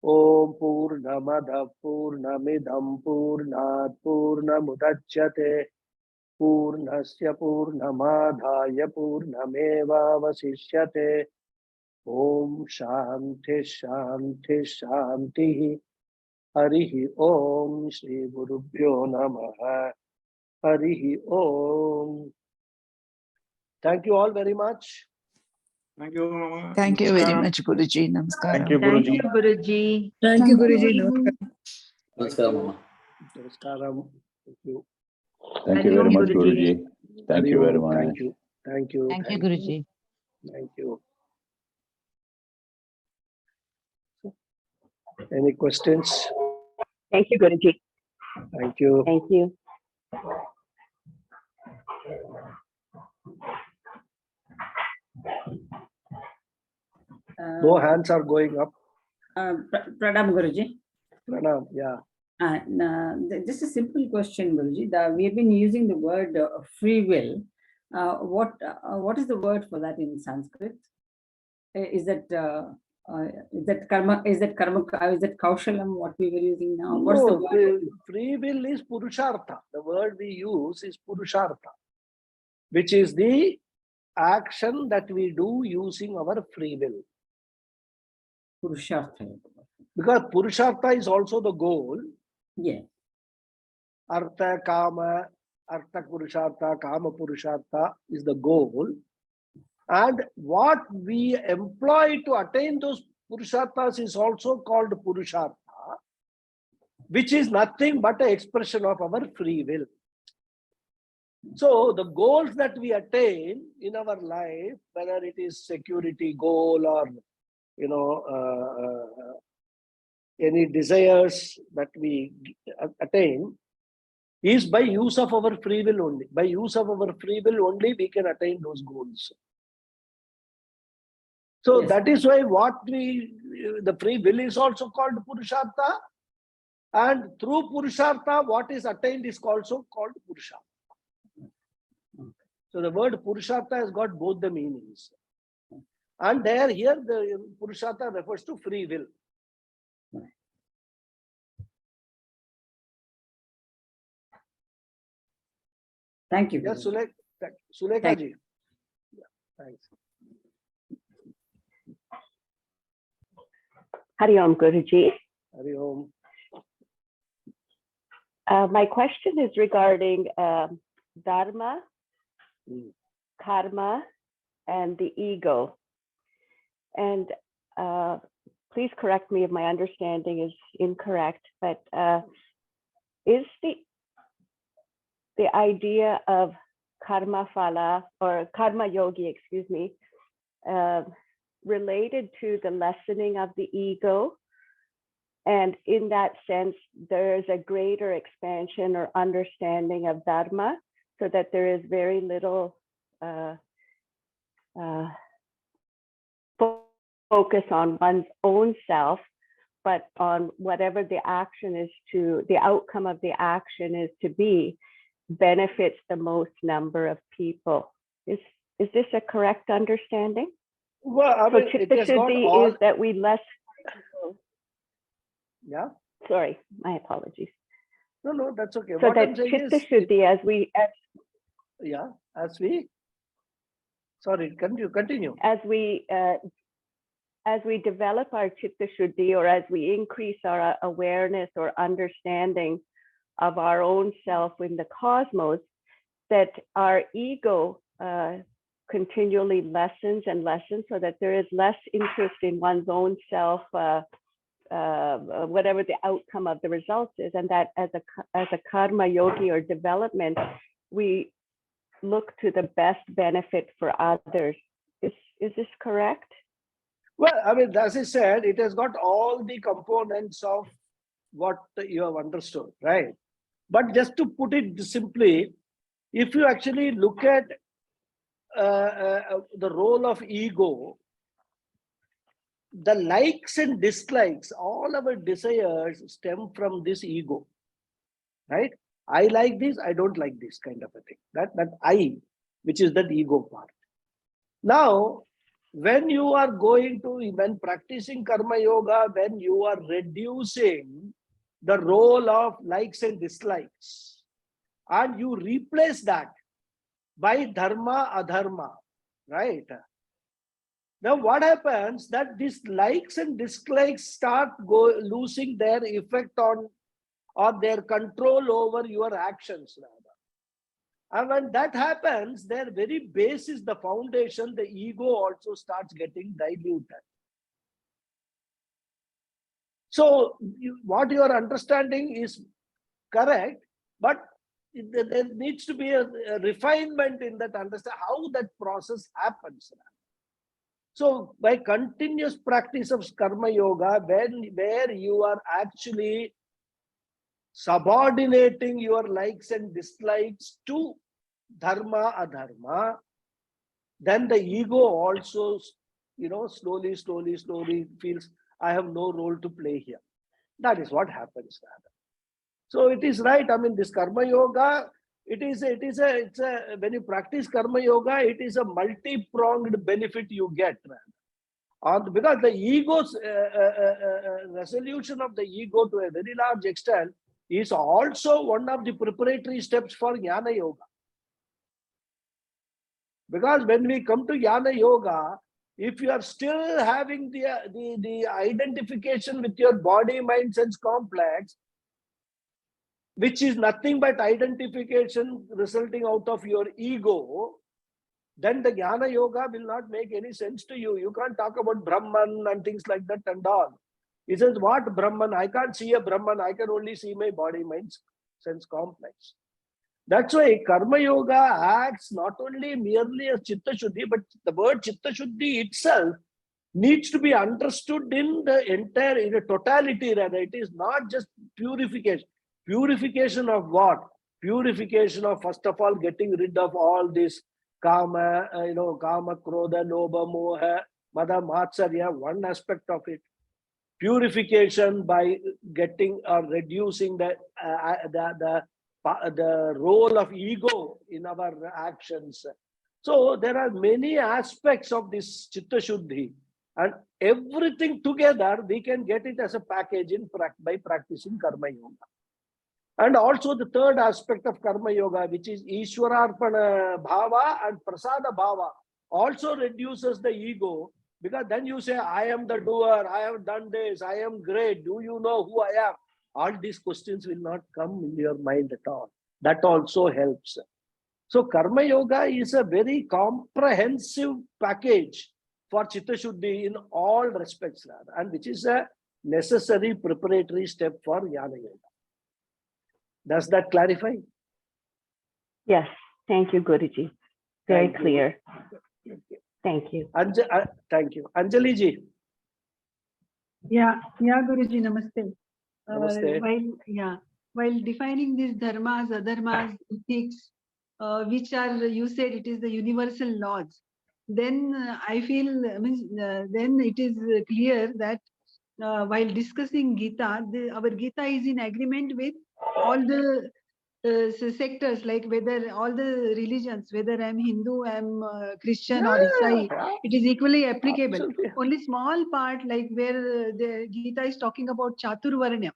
Om Purnamada Purnamidam Purnat Purnamudachyate Purnasya Purnamadhaya Purnameva Vasishyate. Om Shanti Shanti Shanti. Harihi Om Shri Gurubhyo Namaha. Harihi Om. Thank you all very much. Thank you, Mama. Thank you very much, Guruji. Namaskar. Thank you, Thank Guruji. you, Guruji. Thank you, Guruji. Namaskaram, Mama. Namaskaram. Thank you. Thank you very much, Guruji. Thank you very much. Thank you. Thank you. Thank you, Guruji. Thank you. Any questions? Thank you, Guruji. Thank you. Thank you. No hands are going up. Pranam, Guruji. Pranam, yeah. Just a simple question, Guruji. We have been using the word free will. What is the word for that in Sanskrit? Is that karma? Is that karma? Is that kaushalam? What we were using now? What's the word? Free will is purushartha. The word we use is purushartha, which is the action that we do using our free will. Purushartha. Because purushartha is also the goal. Yeah. Artha, kama, artha purushartha, kama purushartha is the goal. And what we employ to attain those purusharthas is also called purushartha, which is nothing but an expression of our free will. So the goals that we attain in our life, whether it is security goal or any desires that we attain, is by use of our free will only. By use of our free will only we can attain those goals. So Yes. that is why the free will is also called Purushartha, and through Purushartha what is attained is also called Purushartha. So the word Purushartha has got both the meanings. And here the Purushartha refers to free will. Thank you. Yes, Guruji. Sulekha ji. Yeah, thanks. Hari Om, Guruji. Hari Om. My question is regarding dharma, karma, and the ego. And please correct me if my understanding is incorrect, but is the idea of karma phala or karma yogi, excuse me, related to the lessening of the ego? And in that sense, there's a greater expansion or understanding of dharma, so that there is very little focus on one's own self, but on whatever the action is the outcome of the action is to be, benefits the most number of people. Is this a correct understanding? Well, I mean, it has got all... is that we less. Yeah. Sorry, my apologies. No, that's okay. So what that I'm saying chitta is, shuddhi, sorry, continue. As we develop our chitta shuddhi, or as we increase our awareness or understanding of our own self in the cosmos, that our ego continually lessens and lessens, so that there is less interest in one's own self, whatever the outcome of the results is, and that as a karma yogi or development, we look to the best benefit for others. Is this correct? Well, I mean, as I said, it has got all the components of what you have understood, right? But just to put it simply, if you actually look at the role of ego, the likes and dislikes, all our desires stem from this ego, right? I like this, I don't like this, kind of a thing. That I, which is that ego part. Now, when you are when practicing karma yoga, when you are reducing the role of likes and dislikes, and you replace that by dharma, adharma, right? Now what happens that these likes and dislikes start losing their effect on or their control over your actions rather. And when that happens, their very base is the foundation, the ego also starts getting diluted. So what you are understanding is correct, but there needs to be a refinement in that understand how that process happens. So by continuous practice of karma yoga, where you are actually subordinating your likes and dislikes to dharma, adharma, then the ego also, slowly feels, I have no role to play here. That is what happens. So it is right. I mean, this karma yoga, it's a when you practice karma yoga, it is a multi-pronged benefit you get. Because the ego's resolution of the ego to a very large extent is also one of the preparatory steps for jnana yoga. Because when we come to jnana yoga, if you are still having the identification with your body, mind, sense complex, which is nothing but identification resulting out of your ego, then the jnana yoga will not make any sense to you. You can't talk about Brahman and things like that and all. He says, what Brahman? I can't see a Brahman. I can only see my body, mind, sense complex. That's why karma yoga acts not only merely as chitta shuddhi, but the word chitta shuddhi itself needs to be understood in the totality rather. It is not just purification. Purification of what? Purification of, first of all, getting rid of all this kama, kama, krodha, lobha, moha, mada, matsarya, one aspect of it. Purification by getting or reducing the role of ego in our actions. So there are many aspects of this chitta shuddhi, and everything together we can get it as a package by practicing karma yoga. And also the third aspect of karma yoga, which is Ishwararpana bhava and prasada bhava, also reduces the ego, because then you say, I am the doer, I have done this, I am great, do you know who I am? All these questions will not come in your mind at all. That also helps. So karma yoga is a very comprehensive package for chitta shuddhi in all respects, and which is a necessary preparatory step for jnana yoga. Does that clarify? Yes. Thank you, Guruji. Very Thank you. clear. Thank you. Thank you. Anjali ji. Yeah, Guruji, namaste. Namaste. While defining these dharmas, adharmas, ethics, which are, you said it is the universal laws, then I feel, then it is clear that while discussing Gita, our Gita is in agreement with all the sectors, like whether all the religions, whether I'm Hindu, I'm Christian or Isai, it is equally applicable. Absolutely. Only small part, like where the Gita is talking about Chaturvarnya,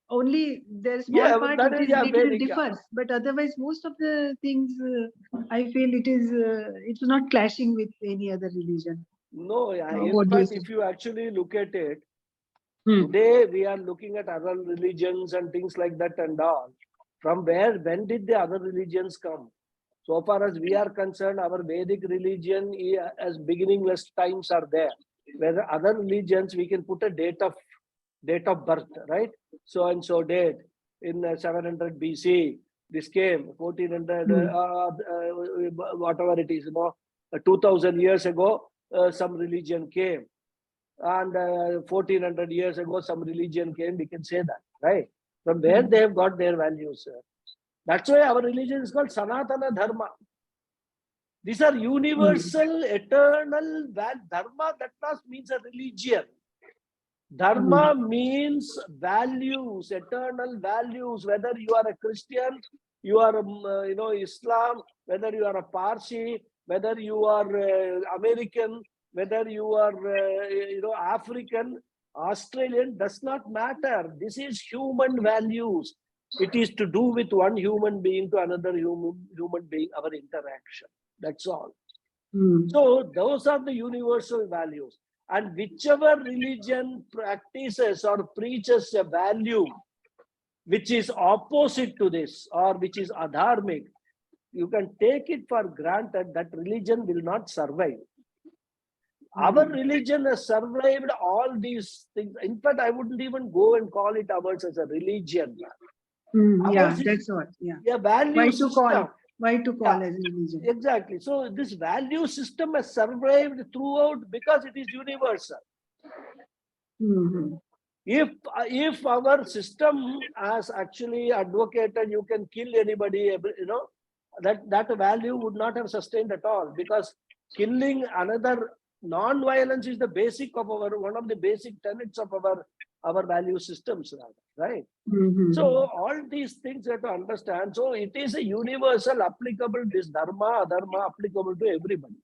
only there's small part that which is is little Vedic, differs, but otherwise most of the things I feel it's not clashing with any other religion. No, in What do you fact, say? if you actually look at it, Hmm. today we are looking at other religions and things like that and all. From when did the other religions come? So far as we are concerned, our Vedic religion as beginningless times are there. Where other religions, we can put a date of birth, right? So and so date in 700 BC. This came 1400, whatever it is, 2000 years ago, some religion came, and 1400 years ago, some religion came. We can say that, right? From where they have got their values. That's why our religion is called Sanatana Dharma. These are universal, eternal dharma. That not means a religion. Dharma means values, eternal values. Whether you are a Christian, you are Islam, whether you are a Parsi, whether you are American, whether you are African, Australian, does not matter. This is human values. It is to do with one human being to another human being, our interaction. That's all. So those are the universal values. And whichever religion practices or preaches a value which is opposite to this or which is adharmic, you can take it for granted that religion will not survive. Our religion has survived all these things. In fact, I wouldn't even go and call it ours as a religion. Yeah, Ours is that's what. Yeah. a value Why to system. call? Why to call Yeah. as religion? Exactly. So this value system has survived throughout because it is universal. If our system has actually advocated you can kill anybody, that value would not have sustained at all, because killing another, non-violence is the basic of one of the basic tenets of our value systems, right? So all these things you have to understand. So it is a universal applicable, this dharma, adharma applicable to everybody.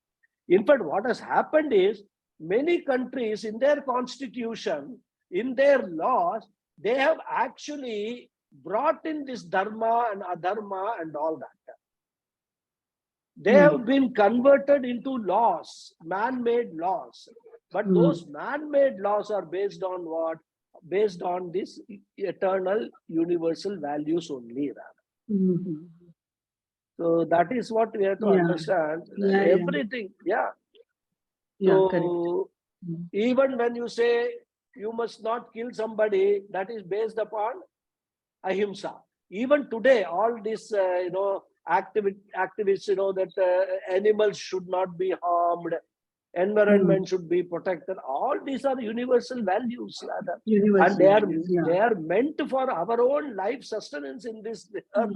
In fact, what has happened is many countries in their constitution, in their laws, they have actually brought in this dharma and adharma and all that. They have been converted into laws, man-made laws. But those man-made laws are based on what? Based on this eternal universal values only. So that is what we have to understand. Everything, So even when you say you must not kill somebody, that is based upon ahimsa. Even today, all these activists, that animals should not be harmed, environment should be protected. All these are universal values, and they are meant for our own life sustenance in this earth,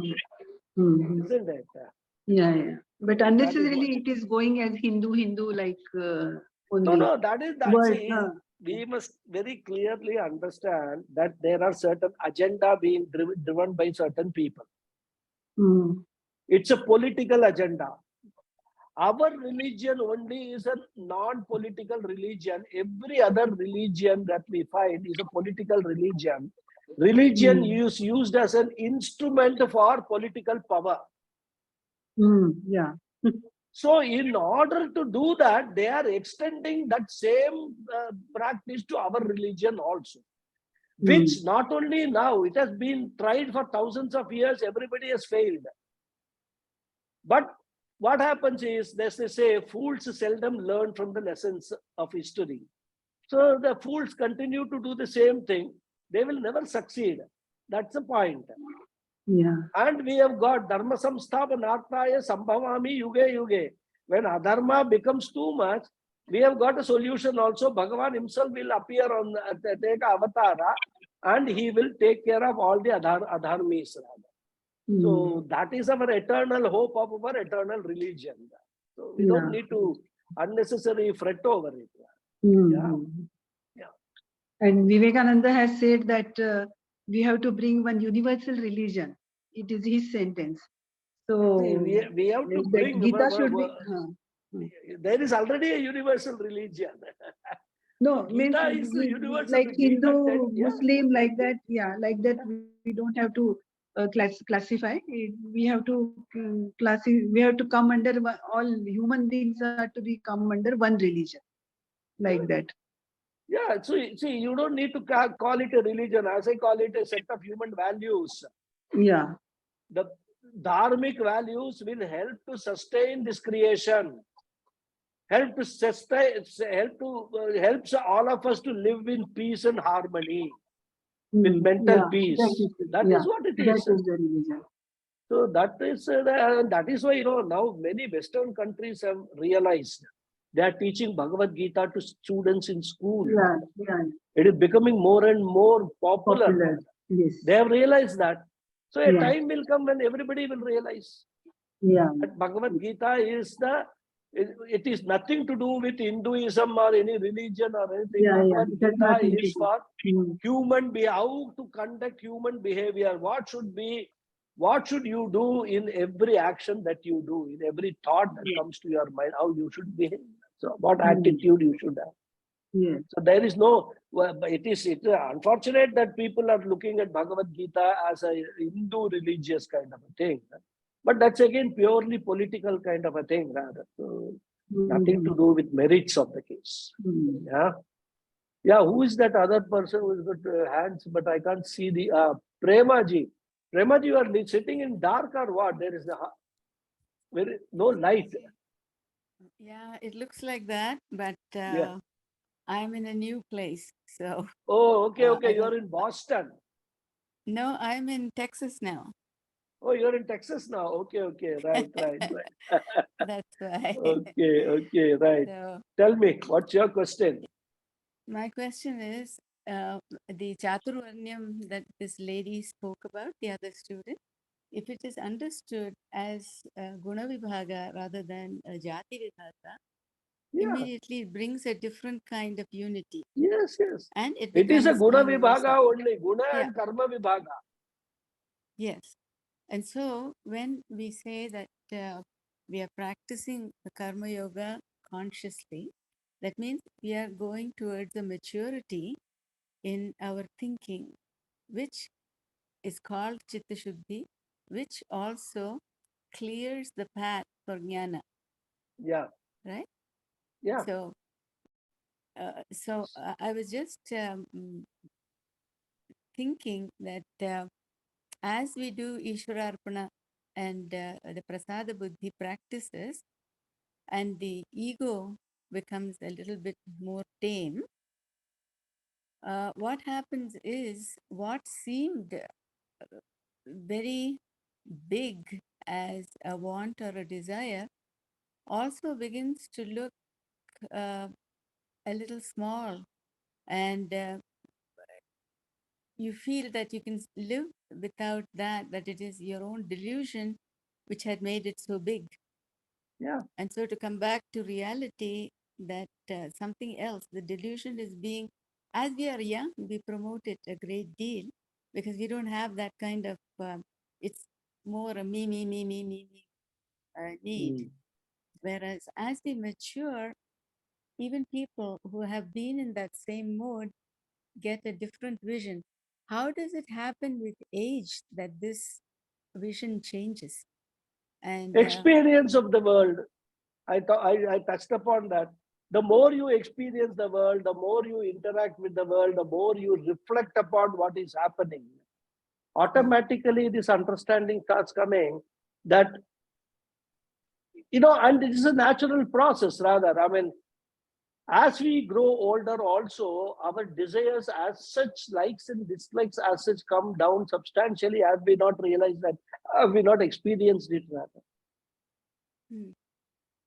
isn't it? Yeah. But unnecessarily it is going as Hindu like only. No, that is that. See, we must very clearly understand that there are certain agenda being driven by certain people. It's a political agenda. Our religion only is a non-political religion. Every other religion that we find is a political religion. Religion is used as an instrument for political power. So in order to do that, they are extending that same practice to our religion also. Which not only now, it has been tried for thousands of years, everybody has failed. But what happens is, they say, fools seldom learn from the lessons of history. So the fools continue to do the same thing. They will never succeed. That's the point. And we have got dharma samsthapanarthaya sambhavami yuge yuge. When adharma becomes too much, we have got a solution also. Bhagavan himself will appear on take avatara, and he will take care of all the adharmis. So that is our eternal hope of our eternal religion. So we don't need to unnecessarily fret over it. And Vivekananda has said that we have to bring one universal religion. It is his sentence. So we have to bring. Gita should be. There is already a universal religion. No, Gita means is the universal like religion. Hindu, Muslim, like that. Yeah, like that. We don't have to classify. We have to We have to come under all human beings are to be come under one religion, like that. Yeah, so see, you don't need to call it a religion. As I call it, a set of human values. Yeah. The dharmic values will help to sustain this creation. Helps all of us to live in peace and harmony, with mental peace. That is what it is. That is the religion. So that is why now many Western countries have realized they are teaching Bhagavad Gita to students in school. It is becoming more and more popular. Yes. They have realized that So a Yeah. time will come when everybody will realize Yeah. that Bhagavad Gita is it is nothing to do with Hinduism or any religion or anything. Yeah, yeah. Bhagavad It has Gita nothing to is do. for Mm. human how to conduct human behavior. What should you do in every action that you do, in every thought that comes to your mind, how you should behave. So what attitude you should have. Yes. So there is no, it is unfortunate that people are looking at Bhagavad Gita as a Hindu religious kind of a thing. But that's again purely political kind of a thing rather. So nothing to do with merits of the case. Mm. Yeah. Yeah, who is that other person who's got hands, but I can't see the Premaji. Premaji, you are sitting in dark or what? There is no light. Yeah, it looks like that, but Yeah. I'm in a new place. So, Oh, okay, okay. I You don't- are in Boston. no, I'm in Texas now. Oh, you're in Texas now. Okay, okay. Right, right, right. That's why. Okay, okay, right. So, Tell me, what's your question? my question is the Chaturvarnyam that this lady spoke about, the other student, if it is understood as Guna Vibhaga rather than Jati Vibhaga, Yeah. immediately it brings a different kind of unity. Yes, yes. And it It is a becomes Guna universal. Vibhaga only. Guna Yeah. and Karma Vibhaga. Yes. And so when we say that we are practicing the Karma Yoga consciously, that means we are going towards a maturity in our thinking, which is called Chitta Shuddhi, which also clears the path for Jnana, Yeah. right? Yeah. So, I was just thinking that as we do Ishwararpana and the Prasada Buddhi practices, and the ego becomes a little bit more tame, what happens is what seemed very big as a want or a desire also begins to look a little small, and you feel that you can live without that it is your own delusion which had made it so big. Yeah. And so to come back to reality, that something else, the delusion is being, as we are young, we promote it a great deal because we don't have that kind of, it's more a me need. Mm. Whereas as we mature, even people who have been in that same mode get a different vision. How does it happen with age that this vision changes? And Experience of the world. I touched upon that. The more you experience the world, the more you interact with the world, the more you reflect upon what is happening. Automatically, this understanding starts coming that, and it is a natural process rather. I mean, as we grow older also, our desires as such, likes and dislikes as such, come down substantially. Have we not realized that? Have we not experienced it rather?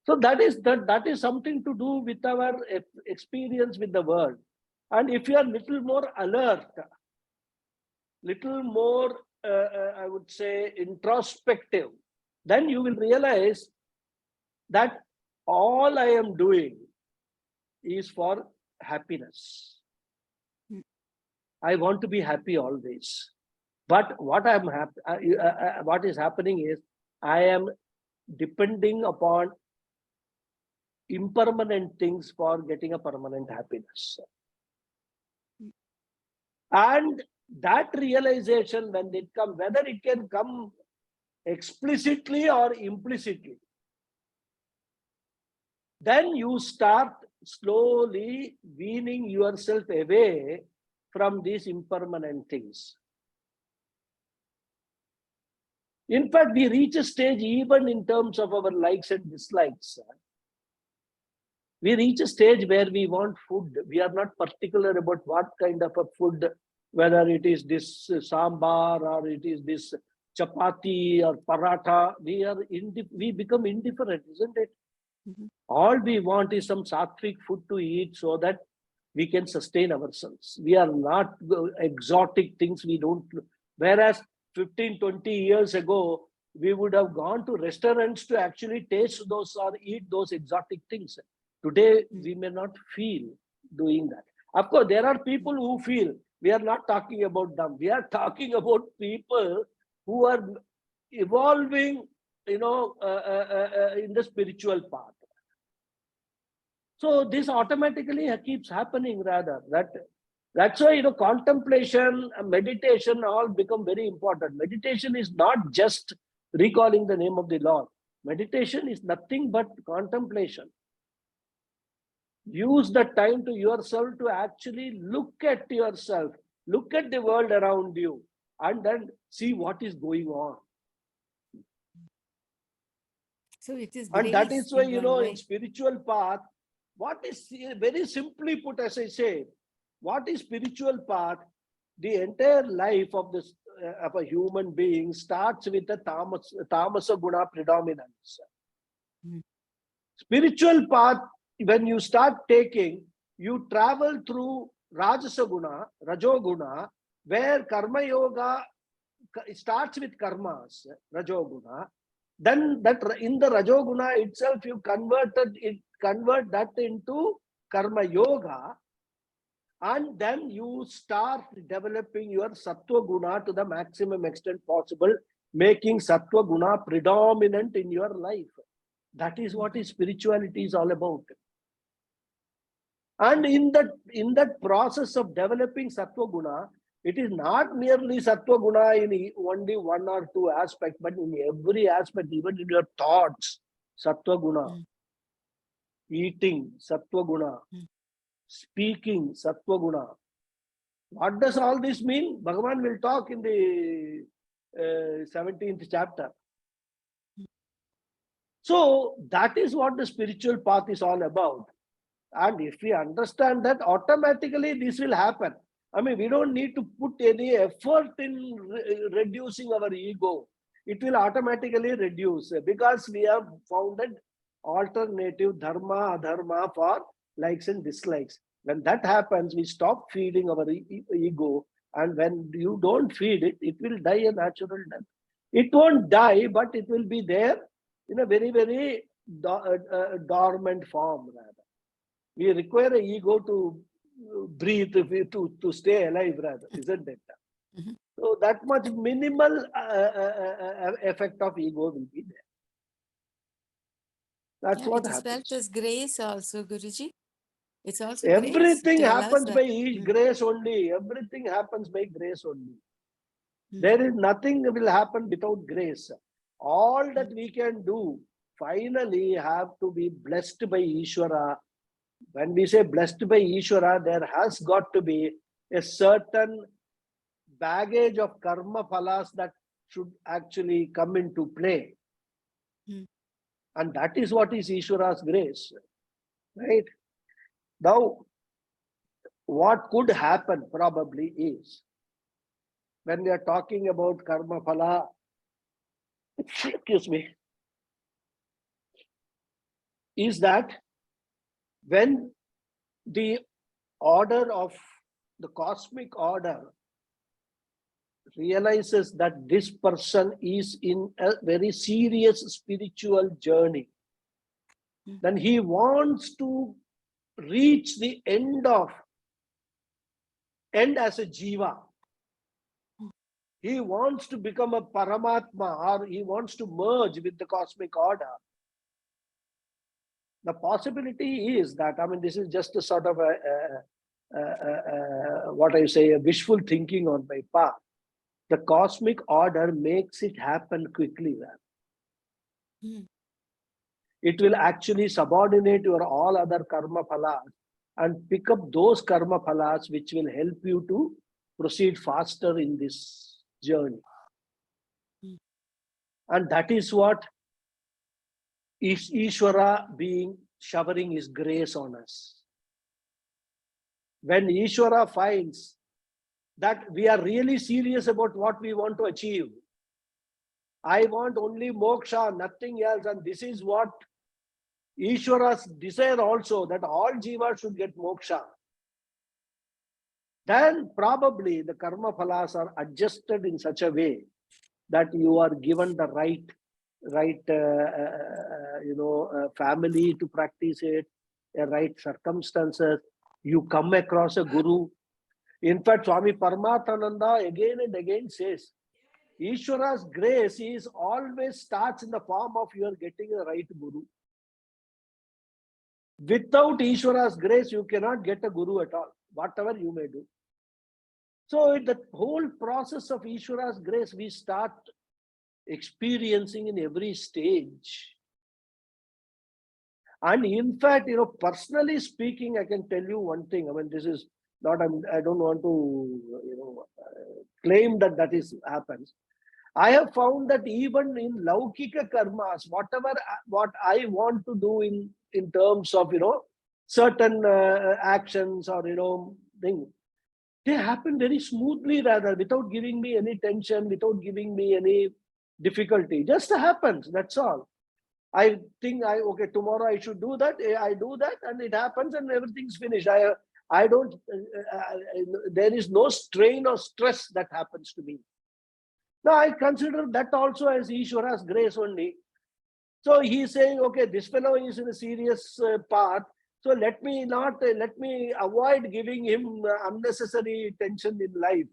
So that is something to do with our experience with the world. And if you are little more alert, little more, I would say, introspective, then you will realize that all I am doing is for happiness. I want to be happy always. But what what is happening is I am depending upon impermanent things for getting a permanent happiness. And that realization, when it comes, whether it can come explicitly or implicitly, then you start slowly weaning yourself away from these impermanent things. In fact, we reach a stage even in terms of our likes and dislikes. We reach a stage where we want food. We are not particular about what kind of a food, whether it is this sambar or it is this chapati or paratha. We become indifferent, isn't it? Mhm. All we want is some sattvic food to eat so that we can sustain ourselves. We are not exotic things. We don't. Whereas 15, 20 years ago, we would have gone to restaurants to actually taste those or eat those exotic things. Today, we may not feel doing that. Of course, there are people who feel. We are not talking about them. We are talking about people who are evolving, in the spiritual path. So this automatically keeps happening rather. That's why, contemplation, meditation all become very important. Meditation is not just recalling the name of the Lord. Meditation is nothing but contemplation. Use the time to yourself to actually look at yourself, look at the world around you, and then see what is going on. So it is And that grace is why, in one in way. spiritual path, what is very simply put, as I say, what is spiritual path? The entire life of this of a human being starts with the tamasa guna predominance. Hmm. Spiritual path, when you start taking, you travel through rajasa guna, rajoguna, where karma yoga starts with karmas, rajoguna. Then that in the rajoguna itself, you convert that into karma yoga, and then you start developing your sattva guna to the maximum extent possible, making sattva guna predominant in your life. That is what is spirituality is all about. And in that process of developing sattva guna, it is not merely sattva guna in only one or two aspects, but in every aspect, even in your thoughts, sattva guna, eating, sattva guna, speaking, sattva guna. What does all this mean? Bhagavan will talk in the 17th chapter. So that is what the spiritual path is all about. And if we understand that, automatically this will happen. I mean, we don't need to put any effort in reducing our ego. It will automatically reduce because we have found an alternative dharma, adharma for likes and dislikes. When that happens, we stop feeding our ego. And when you don't feed it, it will die a natural death. It won't die, but it will be there in a very, very dormant form, rather. We require an ego to breathe, to stay alive, rather, isn't it? Mhm. So that much minimal effect of ego will be there. That's what It is happens. felt as grace also, Guruji. It's also Everything grace. It allows happens that. by grace only. Everything happens by grace only. Mhm. There is nothing will happen without grace. All that we can do finally have to be blessed by Ishvara. When we say blessed by Ishvara, there has got to be a certain baggage of karma phalas that should actually come into play. Hmm. And that is what is Ishvara's grace. Right? Now, what could happen probably is, when we are talking about karma phala, excuse me, is that when the order of the cosmic order realizes that this person is in a very serious spiritual journey, then he wants to reach the end as a jiva. He wants to become a Paramatma, or he wants to merge with the cosmic order. The possibility is that, I mean, this is just a sort of what I say, a wishful thinking on my part. The cosmic order makes it happen quickly. Hmm. It will actually subordinate your all other karma phalas and pick up those karma phalas which will help you to proceed faster in this journey. And that is what is Ishvara being showering his grace on us. When Ishvara finds that we are really serious about what we want to achieve, I want only moksha, nothing else, and this is what Ishvara's desire also, that all jivas should get moksha. Then probably the karma phalas are adjusted in such a way that you are given the right family to practice it, right circumstances. You come across a guru. In fact, Swami Paramathananda again and again says, Ishwara's grace is always starts in the form of your getting a right guru. Without Ishwara's grace, you cannot get a guru at all, whatever you may do. So the whole process of Ishwara's grace, we start experiencing in every stage. And in fact, personally speaking, I can tell you one thing. I mean, this is not, I don't want to, claim that is happens. I have found that even in Laukika karmas, what I want to do in terms of, certain actions or, things, they happen very smoothly rather, without giving me any tension, without giving me any difficulty. Just happens, that's all. I think okay, tomorrow I should do that. I do that and it happens and everything's finished. I don't, there is no strain or stress that happens to me. Now I consider that also as Ishwara's grace only. So he's saying, okay, this fellow is in a serious path. So let me avoid giving him unnecessary tension in life.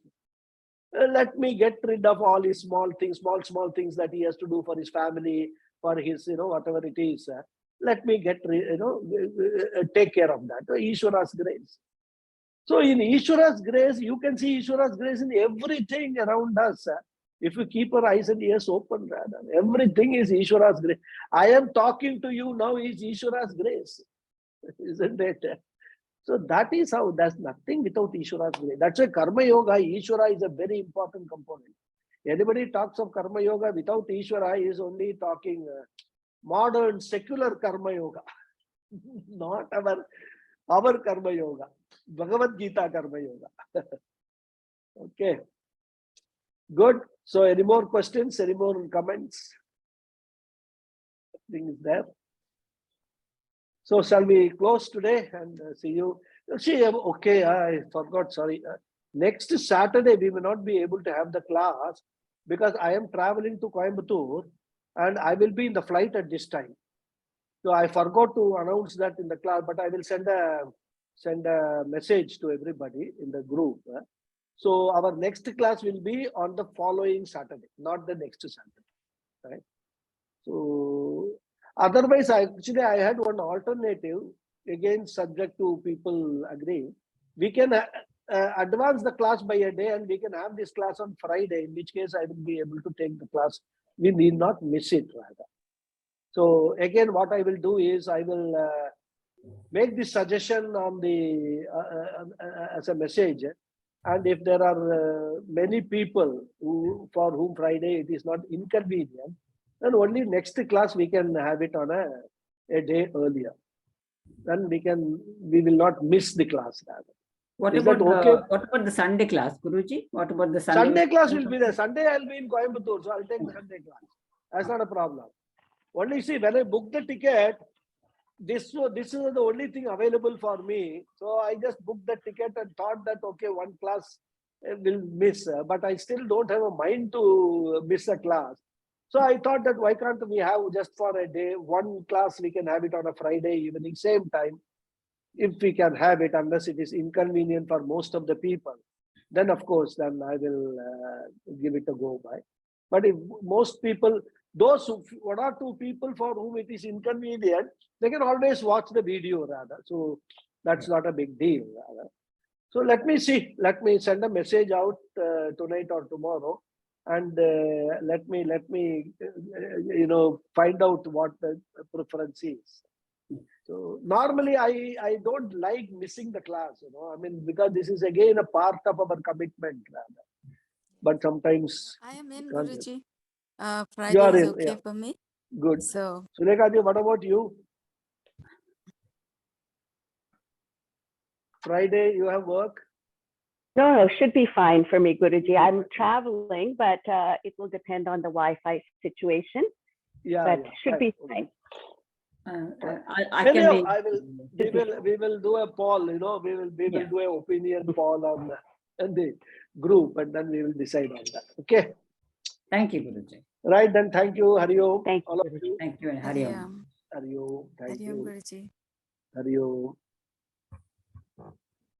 Let me get rid of all his small things that he has to do for his family, for his, whatever it is. Let me take care of that. Ishwara's grace. So in Ishwara's grace, you can see Ishwara's grace in everything around us. If we keep our eyes and ears open, rather, everything is Ishwara's grace. I am talking to you now is Ishwara's grace, isn't it? So that is how, there's nothing without Ishwara's grace. That's why Karma Yoga, Ishwara is a very important component. Anybody talks of Karma Yoga without Ishwara is only talking modern secular Karma Yoga, not our Karma Yoga, Bhagawad Gita Karma Yoga. Okay, good. So any more questions, any more comments? Nothing is there. So shall we close today and see you? See, okay, I forgot, sorry. Next Saturday, we may not be able to have the class because I am traveling to Coimbatore and I will be in the flight at this time. So I forgot to announce that in the class, but I will send a message to everybody in the group. So our next class will be on the following Saturday, not the next Saturday, right? So otherwise, I had one alternative, again subject to people agree. We can advance the class by a day and we can have this class on Friday, in which case I will be able to take the class. We need not miss it rather. So again, what I will do is I will make this suggestion on the as a message. And if there are many people for whom Friday it is not inconvenient, then only next class we can have it on a day earlier. Then we will not miss the class rather. What Is about that okay? what about the Sunday class, Guruji? What about the Sunday? Sunday class will be there. Sunday I'll be in Coimbatore, so I'll take the Sunday class. That's not a problem. Only see, when I book the ticket, this is the only thing available for me. So I just booked the ticket and thought that okay, one class will miss, but I still don't have a mind to miss a class. So I thought that why can't we have just for a day, one class we can have it on a Friday evening, same time, if we can have it, unless it is inconvenient for most of the people. Then of course, then I will give it a go by. But if most people, those one or two people for whom it is inconvenient, they can always watch the video rather. So that's not a big deal rather. So let me see, let me send a message out tonight or tomorrow, and let me find out what the preference is. So normally I don't like missing the class, I mean, because this is again a part of our commitment rather. But sometimes I am in, can't. Guruji. You Friday are is in, okay yeah. for me. Good. So Sulekha ji, what about you? Friday you have work? No, should be fine for me, Guruji. I'm traveling, but it will depend on the Wi-Fi situation. Yeah, But yeah, should be okay. fine. I can Anyhow, make. we will do a poll, we will Yeah. do an opinion poll on the group, and then we will decide on that. Okay. Thank you, Guruji. Right then, thank you, Hari Om. Thank you, All of Guruji. you. Thank you and Hari Om. Hariom, Hari Om, thank Hariom you. Guruji. Hari Om.